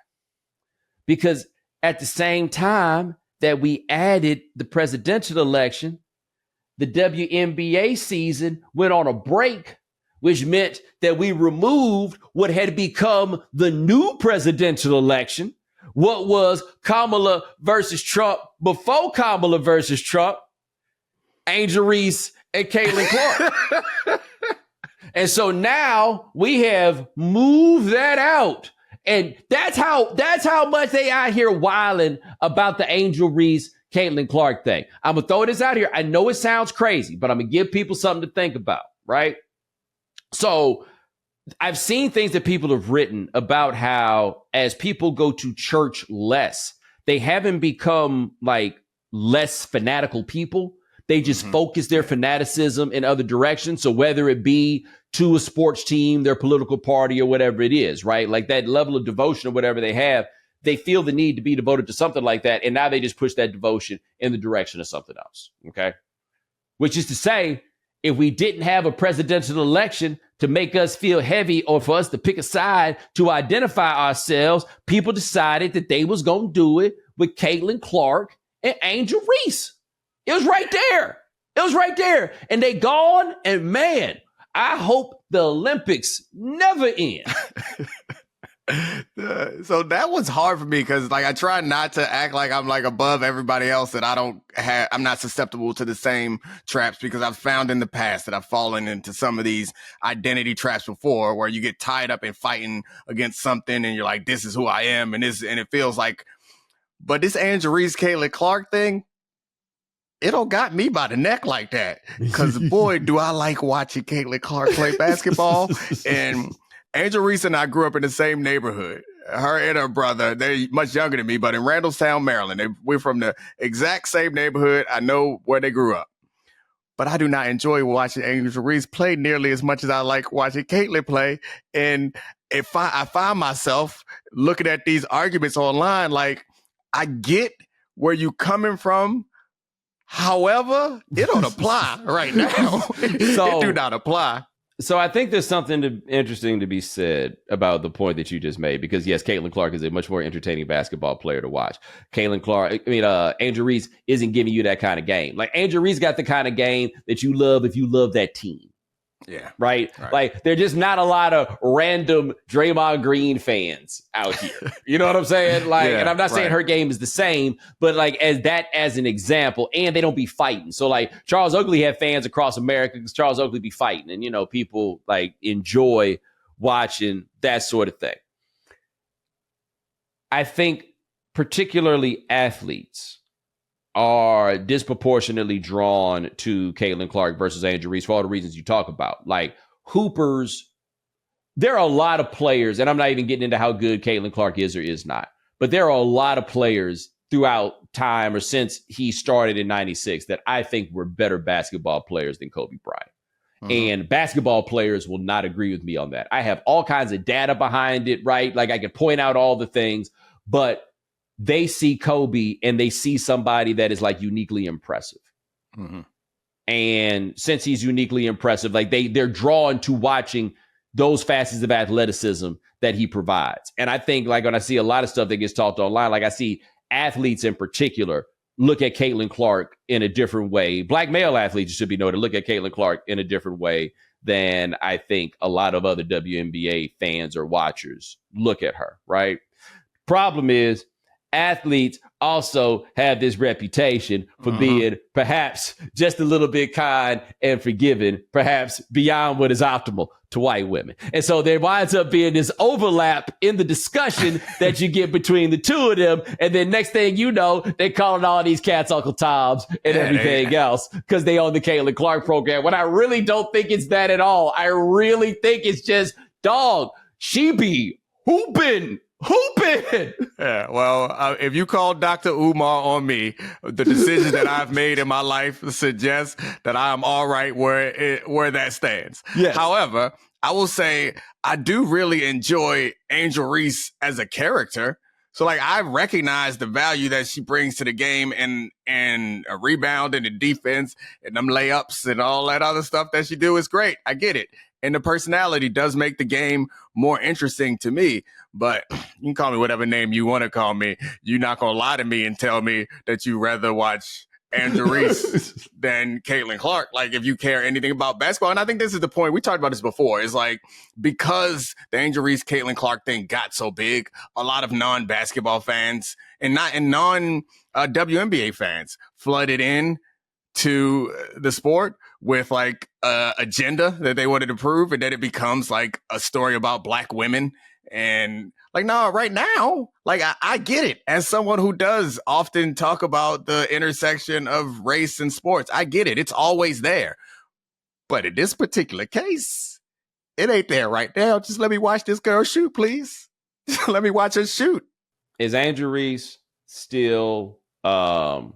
[SPEAKER 1] Because at the same time that we added the presidential election, the WNBA season went on a break, which meant that we removed what had become the new presidential election. What was Kamala versus Trump before Kamala versus Trump? Angel Reese and Caitlin Clark. And so now we have moved that out. And that's how much they out here wilding about the Angel Reese, Caitlin Clark thing. I'm going to throw this out here. I know it sounds crazy, but I'm going to give people something to think about, right? So I've seen things that people have written about how as people go to church less, they haven't become like less fanatical people. They just focus their fanaticism in other directions. So whether it be to a sports team, their political party or whatever it is, right? Like that level of devotion or whatever they have, they feel the need to be devoted to something like that. And now they just push that devotion in the direction of something else. Okay. Which is to say, if we didn't have a presidential election to make us feel heavy or for us to pick a side to identify ourselves, people decided that they was going to do it with Caitlin Clark and Angel Reese. It was right there. It was right there. And they gone. And man, I hope the Olympics never end.
[SPEAKER 2] So that was hard for me because like I try not to act like I'm like above everybody else, that I'm not susceptible to the same traps, because I've found in the past that I've fallen into some of these identity traps before where you get tied up in fighting against something and you're like, this is who I am, and it feels like, but this Angel Reese, Caitlin Clark thing, it don't got me by the neck like that. Because boy, do I like watching Caitlin Clark play basketball. And Angel Reese and I grew up in the same neighborhood. Her and her brother, they're much younger than me, but in Randallstown, Maryland. We're from the exact same neighborhood. I know where they grew up. But I do not enjoy watching Angel Reese play nearly as much as I like watching Caitlin play. And if I find myself looking at these arguments online, like, I get where you coming from. However, it don't apply right now. It do not apply.
[SPEAKER 1] So I think there's something interesting to be said about the point that you just made, because yes, Caitlin Clark is a much more entertaining basketball player to watch. Angel Reese isn't giving you that kind of game. Like Angel Reese got the kind of game that you love if you love that team.
[SPEAKER 2] Yeah.
[SPEAKER 1] Right? Like there's just not a lot of random Draymond Green fans out here. You know what I'm saying? Like, and I'm not saying her game is the same, but like as an example, and they don't be fighting. So like Charles Oakley had fans across America because Charles Oakley be fighting, and you know, people like enjoy watching that sort of thing. I think particularly athletes are disproportionately drawn to Caitlin Clark versus Angel Reese for all the reasons you talk about. Like hoopers, there are a lot of players, and I'm not even getting into how good Caitlin Clark is or is not, but there are a lot of players throughout time or since he started in 96 that I think were better basketball players than Kobe Bryant. And basketball players will not agree with me on that. I have all kinds of data behind it, right? Like I can point out all the things, but they see Kobe and they see somebody that is like uniquely impressive. And since he's uniquely impressive, like they're drawn to watching those facets of athleticism that he provides. And I think like when I see a lot of stuff that gets talked online, like I see athletes in particular look at Caitlin Clark in a different way. Black male athletes, should be noted, look at Caitlin Clark in a different way than I think a lot of other WNBA fans or watchers look at her, right? Problem is, athletes also have this reputation for being perhaps just a little bit kind and forgiving, perhaps beyond what is optimal to white women. And so there winds up being this overlap in the discussion that you get between the two of them. And then next thing you know, they calling all these cats Uncle Toms and everything else because they own the Caitlin Clark program. When I really don't think it's that at all. I really think it's just, dog, she be hooping.
[SPEAKER 2] Yeah, well, if you call Dr. Umar on me, the decisions that I've made in my life suggest that I am all right where that stands.
[SPEAKER 1] Yes.
[SPEAKER 2] However, I will say I do really enjoy Angel Reese as a character. So, like, I recognize the value that she brings to the game and a rebound and the defense and them layups and all that other stuff that she do is great. I get it. And the personality does make the game more interesting to me. But you can call me whatever name you want to call me. You're not going to lie to me and tell me that you rather watch Angel Reese than Caitlin Clark. Like, if you care anything about basketball. And I think this is the point. We talked about this before. It's like, because the Angel Reese, Caitlin Clark thing got so big, a lot of non-basketball fans and non-WNBA fans flooded in to the sport with like agenda that they wanted to prove, and then it becomes like a story about Black women. And like, no, right now, like I get it. As someone who does often talk about the intersection of race and sports, I get it. It's always there. But in this particular case, it ain't there right now. Just let me watch this girl shoot, please. Let me watch her shoot.
[SPEAKER 1] Is Angel Reese still having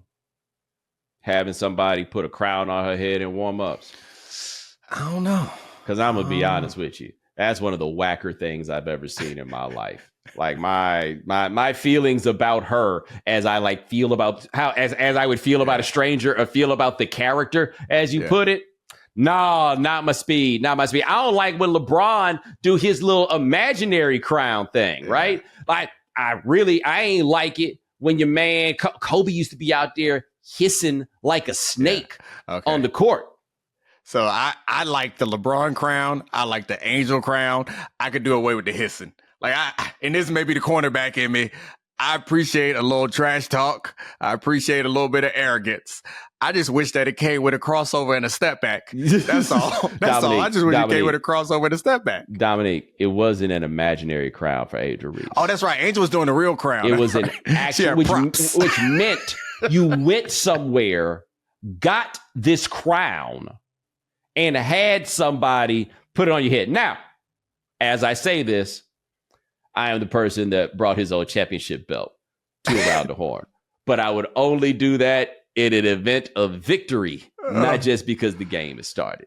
[SPEAKER 1] somebody put a crown on her head in warm-ups?
[SPEAKER 2] I don't know.
[SPEAKER 1] Because I'm going to be honest with you. That's one of the whacker things I've ever seen in my life. Like my feelings about her as I like feel about how as I would feel about a stranger or feel about the character, as you put it. No, not my speed. I don't like when LeBron do his little imaginary crown thing, right? Like I ain't like it when your man Kobe used to be out there hissing like a snake on the court.
[SPEAKER 2] So I like the LeBron crown. I like the Angel crown. I could do away with the hissing. Like and this may be the cornerback in me. I appreciate a little trash talk. I appreciate a little bit of arrogance. I just wish that it came with a crossover and a step back. That's all. That's all. I just wish it came with a crossover and a step back.
[SPEAKER 1] Domonique, it wasn't an imaginary crown for Angel Reese.
[SPEAKER 2] Oh, that's right. Angel was doing the real crown.
[SPEAKER 1] It was an actual, which meant you went somewhere, got this crown, and had somebody put it on your head. Now, as I say this, I am the person that brought his old championship belt to Around the Horn. But I would only do that in an event of victory, not just because the game has started.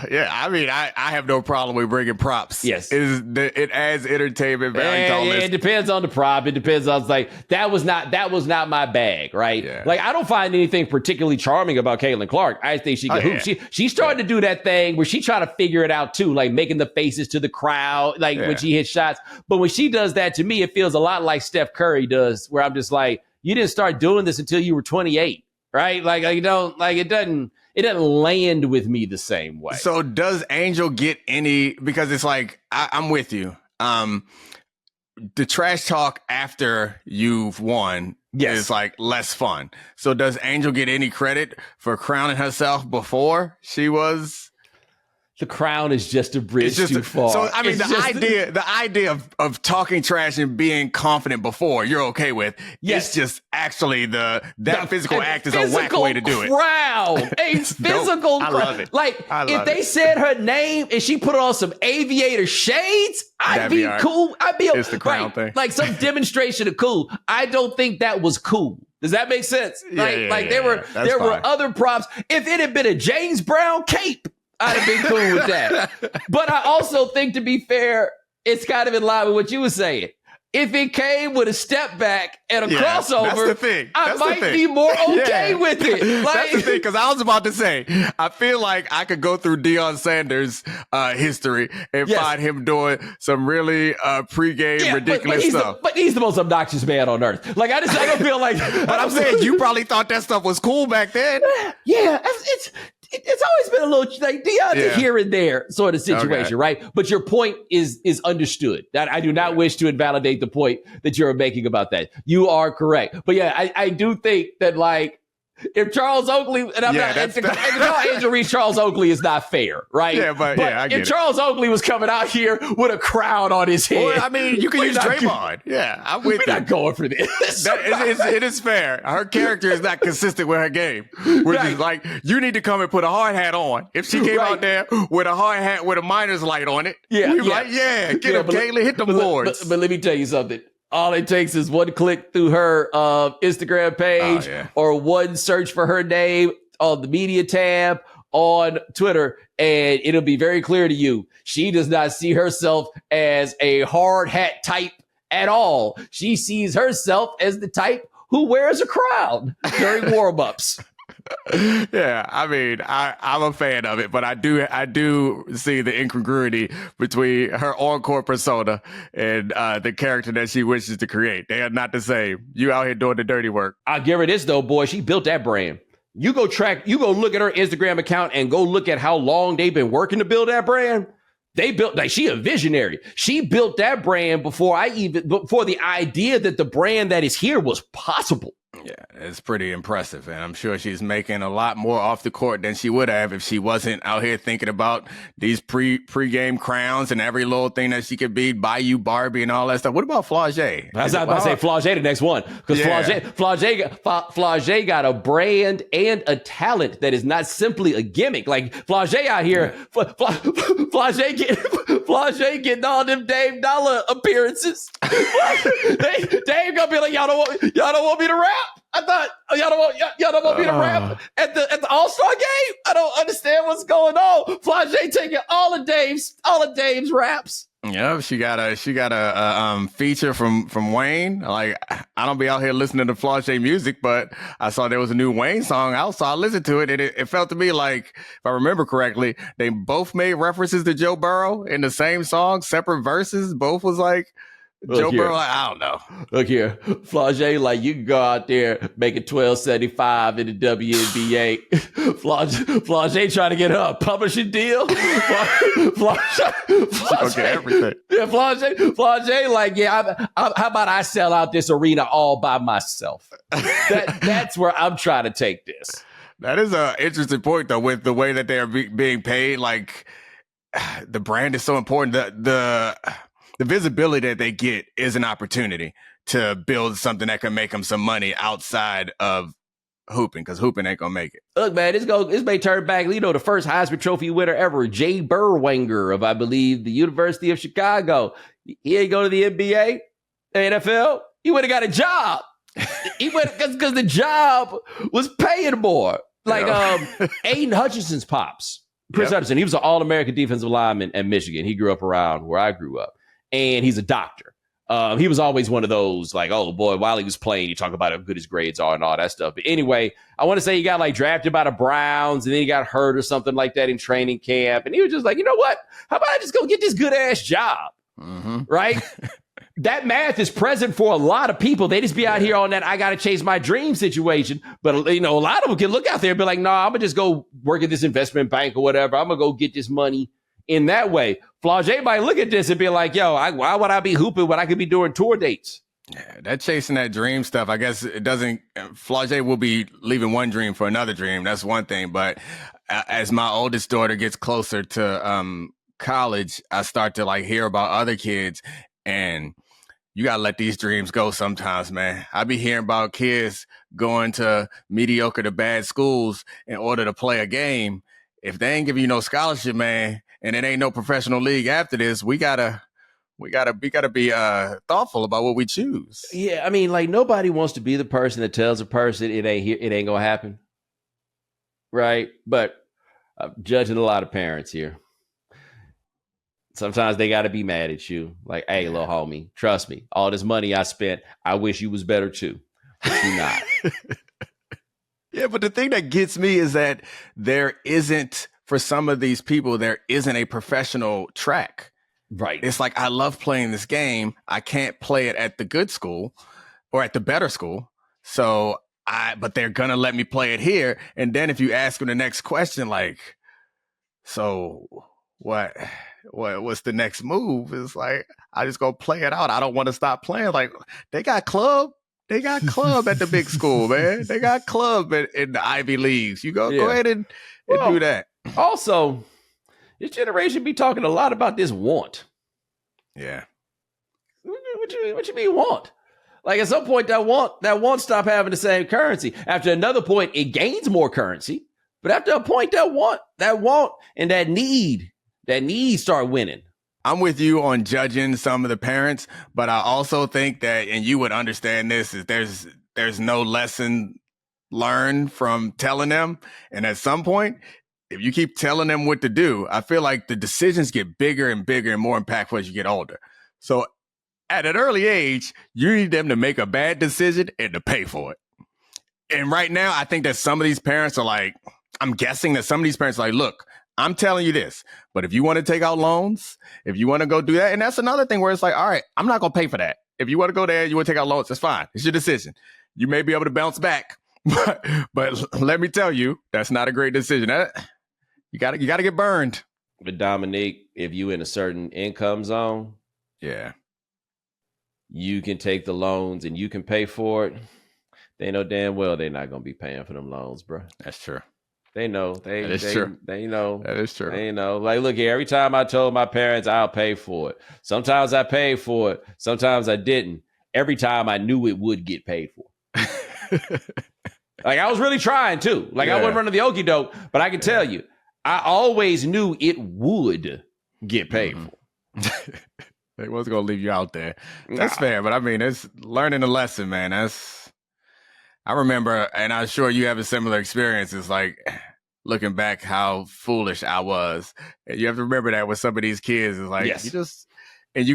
[SPEAKER 2] Yeah, I mean, I have no problem with bringing props.
[SPEAKER 1] Yes.
[SPEAKER 2] It adds entertainment value to all this.
[SPEAKER 1] It depends on the prop. It depends on, like, that was not my bag, right? Yeah. Like, I don't find anything particularly charming about Caitlin Clark. I think she can hoop. She started to do that thing where she tried to figure it out too, like making the faces to the crowd, like when she hits shots. But when she does that, to me, it feels a lot like Steph Curry does, where I'm just like, you didn't start doing this until you were 28, right? Like you don't, like, it doesn't land with me the same way.
[SPEAKER 2] So does Angel get any, because it's like, I'm with you. The trash talk after you've won is like less fun. So does Angel get any credit for crowning herself before she was?
[SPEAKER 1] The crown is just a bridge too far.
[SPEAKER 2] So, I mean, the idea of talking trash and being confident before you're okay with. Yes. It's just actually that physical act is a whack way to do it.
[SPEAKER 1] A physical
[SPEAKER 2] crowd. I love it.
[SPEAKER 1] Like, if they said her name and she put on some aviator shades, I'd be cool.
[SPEAKER 2] It's the crown thing.
[SPEAKER 1] Like some demonstration of cool. I don't think that was cool. Does that make sense? There were other props. If it had been a James Brown cape, I'd have been cool with that. But I also think, to be fair, it's kind of in line with what you were saying. If it came with a step back and a crossover,
[SPEAKER 2] that's the thing.
[SPEAKER 1] I might be more okay with it. Like,
[SPEAKER 2] that's the thing, because I was about to say, I feel like I could go through Deion Sanders' history and find him doing some really pregame ridiculous stuff.
[SPEAKER 1] But he's the most obnoxious man on earth. Like, I don't feel like.
[SPEAKER 2] But I'm saying, you probably thought that stuff was cool back then.
[SPEAKER 1] Yeah, it's always been a little like Deontay here and there sort of situation, right? But your point is understood. That I do not wish to invalidate the point that you're making about that. You are correct. But yeah, I do think that like if Charles Oakley, and I'm not, and Angel Reese, Charles Oakley is not fair, right?
[SPEAKER 2] Yeah, but yeah, I get
[SPEAKER 1] if Charles Oakley was coming out here with a crowd on his head,
[SPEAKER 2] well, I mean, you can use Draymond. Yeah, I'm with you.
[SPEAKER 1] We're not going for this.
[SPEAKER 2] It is fair. Her character is not consistent with her game, which is like you need to come and put a hard hat on. If she came out there with a hard hat with a miner's light on it, we'd be like, get him, Caitlin, hit the boards.
[SPEAKER 1] But let me tell you something. All it takes is one click through her Instagram page or one search for her name on the media tab on Twitter, and it'll be very clear to you. She does not see herself as a hard hat type at all. She sees herself as the type who wears a crown during warm-ups.
[SPEAKER 2] Yeah, I mean, I'm a fan of it, but I do see the incongruity between her on-court persona and the character that she wishes to create. They are not the same. You out here doing the dirty work.
[SPEAKER 1] I'll give her this though, boy. She built that brand. You go look at her Instagram account and go look at how long they've been working to build that brand. They built, like, she a visionary. She built that brand before the idea that the brand that is here was possible.
[SPEAKER 2] Yeah, it's pretty impressive. And I'm sure she's making a lot more off the court than she would have if she wasn't out here thinking about these pre-game crowns and every little thing that she could be, Bayou Barbie and all that stuff. What about Flau'jae?
[SPEAKER 1] I was about to say Flau'jae the next one. Because Flau'jae got a brand and a talent that is not simply a gimmick. Like Flau'jae out here, Flau'jae getting all them Dame Dollar appearances. Dame gonna be like, y'all don't want me to rap? I thought y'all don't want me to rap at the All-Star game. I don't understand what's going on. Flau'jae taking all of Dame's raps.
[SPEAKER 2] Yeah, she got a feature from Wayne. Like, I don't be out here listening to Flau'jae music, but I saw there was a new Wayne song out, so I listened to it, and it felt to me like, if I remember correctly, they both made references to Joe Burrow in the same song, separate verses. Both was like Joe Burrow. Like, I don't know.
[SPEAKER 1] Look here, Flau'jae, like, you can go out there making $12.75 in the WNBA. Flau'jae trying to get her a publishing deal. Flau'jae,
[SPEAKER 2] everything.
[SPEAKER 1] Yeah, Flau'jae, like, how about I sell out this arena all by myself? That's where I'm trying to take this.
[SPEAKER 2] That is an interesting point, though, with the way that they are being paid. Like, the brand is so important. The visibility that they get is an opportunity to build something that can make them some money outside of hooping, because hooping ain't gonna make it.
[SPEAKER 1] Look, man, this may turn back. You know, the first Heisman Trophy winner ever, Jay Berwanger of, I believe, the University of Chicago. He ain't go to the NBA, the NFL. He would have got a job. He went because the job was paying more. Like Aiden Hutchinson's pops, Chris Hutchinson. He was an All-American defensive lineman at Michigan. He grew up around where I grew up. And he's a doctor. He was always one of those, like, oh, boy, while he was playing, you talk about how good his grades are and all that stuff. But anyway, I want to say he got, like, drafted by the Browns, and then he got hurt or something like that in training camp. And he was just like, you know what? How about I just go get this good-ass job? Mm-hmm. Right? That math is present for a lot of people. They just be out here on that I got to chase my dream situation. But, you know, a lot of them can look out there and be like, no, I'm going to just go work at this investment bank or whatever. I'm going to go get this money in that way. Flau'jae might look at this and be like, yo, why would I be hooping when I could be doing tour dates?
[SPEAKER 2] Yeah, that chasing that dream stuff, I guess it doesn't, Flau'jae will be leaving one dream for another dream. That's one thing. But as my oldest daughter gets closer to college, I start to like hear about other kids, and you got to let these dreams go sometimes, man. I be hearing about kids going to mediocre to bad schools in order to play a game. If they ain't giving you no scholarship, man, and it ain't no professional league after this, we gotta be thoughtful about what we choose.
[SPEAKER 1] Yeah, I mean, like, nobody wants to be the person that tells a person it ain't gonna happen, right? But I'm judging a lot of parents here. Sometimes they got to be mad at you, like, hey, little homie, trust me, all this money I spent, I wish you was better too, but you're not.
[SPEAKER 2] Yeah, but the thing that gets me is that there isn't. For some of these people, there isn't a professional track.
[SPEAKER 1] Right.
[SPEAKER 2] It's like, I love playing this game. I can't play it at the good school or at the better school. So but they're gonna let me play it here. And then if you ask them the next question, like, so what's the next move? It's like, I just go play it out. I don't want to stop playing. Like, they got club at the big school, man. They got club in the Ivy Leagues. You go ahead and do that.
[SPEAKER 1] Also, this generation be talking a lot about this want.
[SPEAKER 2] Yeah.
[SPEAKER 1] What you mean want? Like, at some point, that want stop having the same currency. After another point, it gains more currency. But after a point, that want and that need start winning.
[SPEAKER 2] I'm with you on judging some of the parents, but I also think that, and you would understand this, is there's no lesson learned from telling them. And at some point, if you keep telling them what to do, I feel like the decisions get bigger and bigger and more impactful as you get older. So at an early age, you need them to make a bad decision and to pay for it. And right now, I think that some of these parents are like, I'm guessing that some of these parents are like, look, I'm telling you this, but if you want to take out loans, if you want to go do that, and that's another thing where it's like, all right, I'm not going to pay for that. If you want to go there, you want to take out loans, that's fine. It's your decision. You may be able to bounce back, but let me tell you, that's not a great decision. You got to get burned.
[SPEAKER 1] But Domonique, if you in a certain income zone,
[SPEAKER 2] yeah,
[SPEAKER 1] you can take the loans and you can pay for it. They know damn well they're not going to be paying for them loans, bro.
[SPEAKER 2] That's true.
[SPEAKER 1] They know.
[SPEAKER 2] True.
[SPEAKER 1] They know.
[SPEAKER 2] That is true.
[SPEAKER 1] They know. Like, look here, every time I told my parents I'll pay for it. Sometimes I paid for it. Sometimes I didn't. Every time I knew it would get paid for. Like, I was really trying too. Like, I wasn't running the okie doke, but I can tell you, I always knew it would get paid for.
[SPEAKER 2] They wasn't going to leave you out there. That's fair, but I mean, it's learning a lesson, man. I remember, and I'm sure you have a similar experience. It's like looking back how foolish I was. And you have to remember that with some of these kids. It's like, you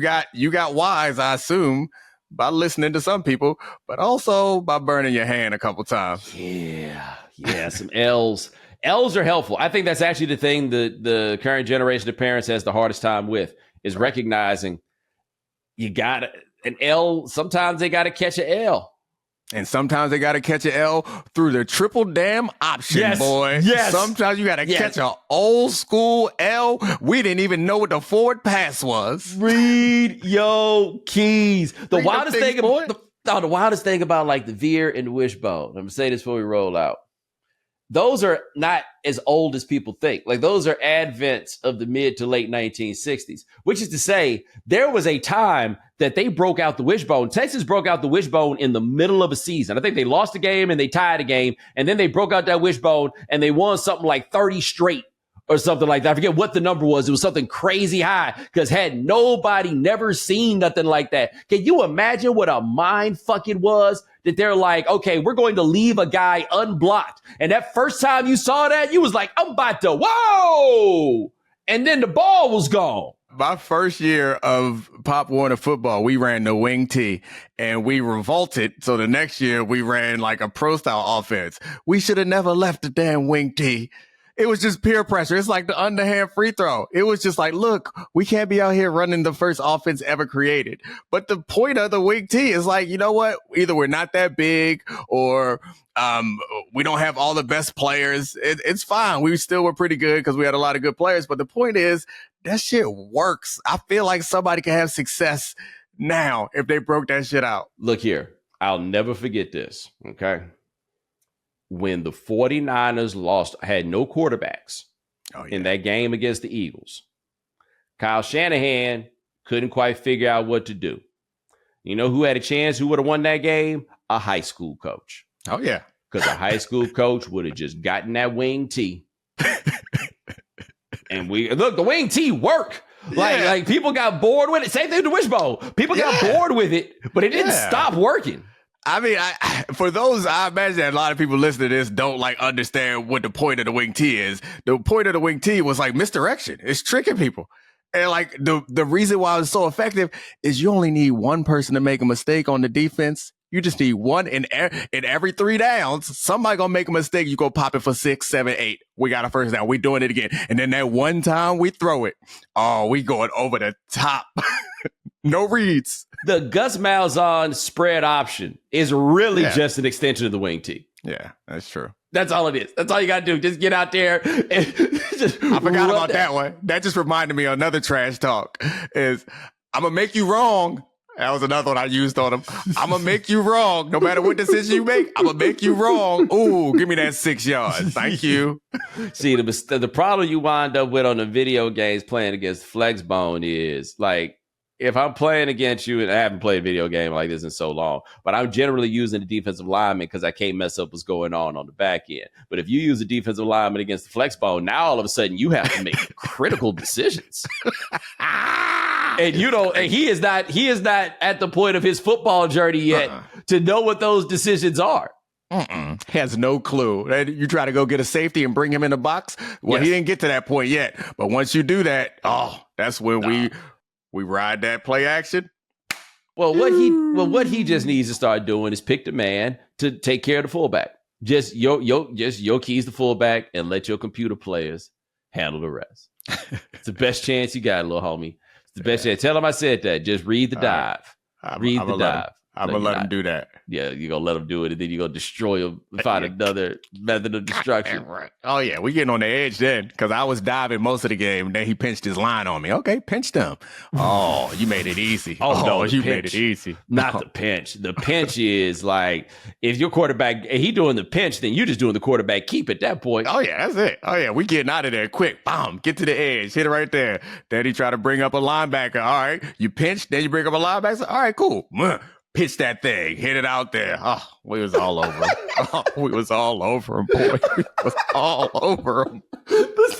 [SPEAKER 2] got wise, I assume, by listening to some people, but also by burning your hand a couple times.
[SPEAKER 1] Yeah, some L's. L's are helpful. I think that's actually the thing the current generation of parents has the hardest time with, is recognizing you got an L. Sometimes they got to catch an L.
[SPEAKER 2] And sometimes they got to catch an L through the triple damn option, boy.
[SPEAKER 1] Yes.
[SPEAKER 2] Sometimes you got to catch an old school L. We didn't even know what the forward pass was.
[SPEAKER 1] Read your keys. The wildest thing about like the veer and the wishbone. I'm going to say this before we roll out. Those are not as old as people think. Like, those are advents of the mid to late 1960s, which is to say there was a time that they broke out the wishbone. Texas broke out the wishbone in the middle of a season. I think they lost a game and they tied a game, and then they broke out that wishbone and they won something like 30 straight or something like that. I forget what the number was. It was something crazy high, because had nobody never seen nothing like that. Can you imagine what a mind fuck it was? That they're like, okay, we're going to leave a guy unblocked. And that first time you saw that, you was like, I'm about to, whoa! And then the ball was gone.
[SPEAKER 2] My first year of Pop Warner football, we ran the wing T and we revolted. So the next year we ran like a pro style offense. We should have never left the damn wing T. It was just peer pressure. It's like the underhand free throw. It was just like, look, we can't be out here running the first offense ever created. But the point of the wing T is like, you know what? Either we're not that big, or we don't have all the best players. It's fine. We still were pretty good because we had a lot of good players. But the point is, that shit works. I feel like somebody can have success now if they broke that shit out.
[SPEAKER 1] Look here. I'll never forget this. Okay. When the 49ers had no quarterbacks in that game against the Eagles, Kyle Shanahan couldn't quite figure out what to do. You know who had a chance? Who would have won that game? A high school coach.
[SPEAKER 2] Oh, yeah.
[SPEAKER 1] Because a high school coach would have just gotten that wing T. And the wing T work. Like people got bored with it. Same thing with the wishbone. People got bored with it, but it didn't stop working.
[SPEAKER 2] I mean, for those, I imagine that a lot of people listening to this don't like understand what the point of the wing T is. The point of the wing T was like misdirection. It's tricking people. And like the reason why it was so effective is you only need one person to make a mistake on the defense. You just need one in every 3 downs. Somebody gonna make a mistake. You go pop it for 6, 7, 8. We got a first down. We doing it again. And then that one time we throw it. Oh, we going over the top. No reads.
[SPEAKER 1] The Gus Malzahn spread option is really just an extension of the wing tee.
[SPEAKER 2] Yeah, that's true.
[SPEAKER 1] That's all it is. That's all you got to do. Just get out there. And just
[SPEAKER 2] I forgot about that one. That just reminded me of another trash talk is, I'm going to make you wrong. That was another one I used on him. I'm going to make you wrong. No matter what decision you make, I'm going to make you wrong. Ooh, give me that 6 yards. Thank you.
[SPEAKER 1] See, the problem you wind up with on the video games playing against Flexbone is, like, if I'm playing against you, and I haven't played a video game like this in so long, but I'm generally using the defensive lineman because I can't mess up what's going on the back end. But if you use a defensive lineman against the Flexbone, now all of a sudden you have to make critical decisions. And you don't. And he is not at the point of his football journey yet to know what those decisions are.
[SPEAKER 2] He has no clue. You try to go get a safety and bring him in the box. Well, he didn't get to that point yet. But once you do that, that's when we ride that play action.
[SPEAKER 1] Well, what he just needs to start doing is pick the man to take care of the fullback. Just your keys the fullback and let your computer players handle the rest. It's the best chance you got, little homie. It's the best chance. Tell him I said that. Just read the dive. Read the dive.
[SPEAKER 2] I'm going to let him do that.
[SPEAKER 1] Yeah, you're going to let him do it, and then you're going to destroy him, find another method of destruction.
[SPEAKER 2] Right. Oh, yeah, we getting on the edge then, because I was diving most of the game, and then he pinched his line on me. Okay, pinched him. Oh, you made it easy.
[SPEAKER 1] No,
[SPEAKER 2] you made it easy.
[SPEAKER 1] Not the pinch. The pinch is like, if your quarterback, he doing the pinch, then you're just doing the quarterback keep at that point.
[SPEAKER 2] Oh, yeah, that's it. Oh, yeah, we getting out of there quick. Bam, get to the edge. Hit it right there. Then he try to bring up a linebacker. All right, you pinch, then you bring up a linebacker. All right, cool. Pitch that thing, hit it out there. Oh, we was all over him. We was all over him, boy. We was all over him.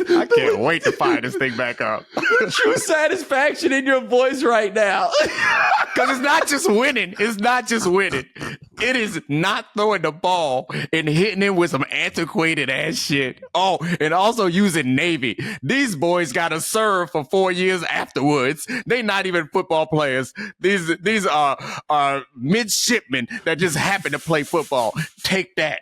[SPEAKER 2] I can't wait to find this thing back up.
[SPEAKER 1] True satisfaction in your voice right now.
[SPEAKER 2] Because it's not just winning. It's not just winning. It is not throwing the ball and hitting it with some antiquated ass shit. Oh, and also using Navy. These boys got to serve for 4 years afterwards. They not even football players. These are midshipmen that just happen to play football. Take that.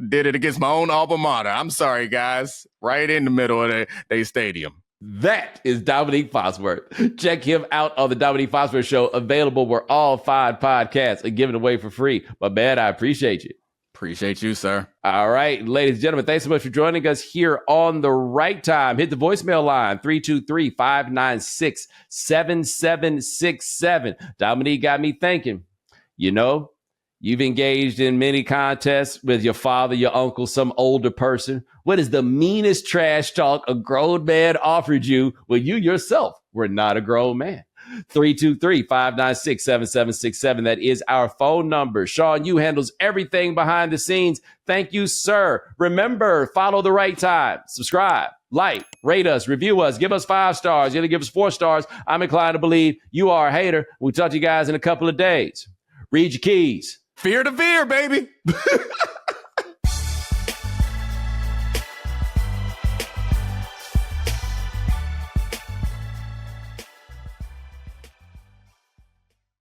[SPEAKER 2] Did it against my own alma mater. I'm sorry, guys. Right in the middle of their stadium.
[SPEAKER 1] That is Domonique Foxworth. Check him out on the Domonique Foxworth Show, available where all 5 podcasts are given away for free. My man, I appreciate you.
[SPEAKER 2] Appreciate you, sir.
[SPEAKER 1] All right, ladies and gentlemen, thanks so much for joining us here on The Right Time. Hit the voicemail line, 323-596-7767. Domonique got me thinking, you've engaged in many contests with your father, your uncle, some older person. What is the meanest trash talk a grown man offered you when you yourself were not a grown man? 323-596-7767. That is our phone number. Sean Yu handles everything behind the scenes. Thank you, sir. Remember, follow The Right Time. Subscribe, like, rate us, review us, give us 5 stars. You only give us 4 stars. I'm inclined to believe you are a hater. We'll talk to you guys in a couple of days. Read your keys.
[SPEAKER 2] Fear to fear, baby.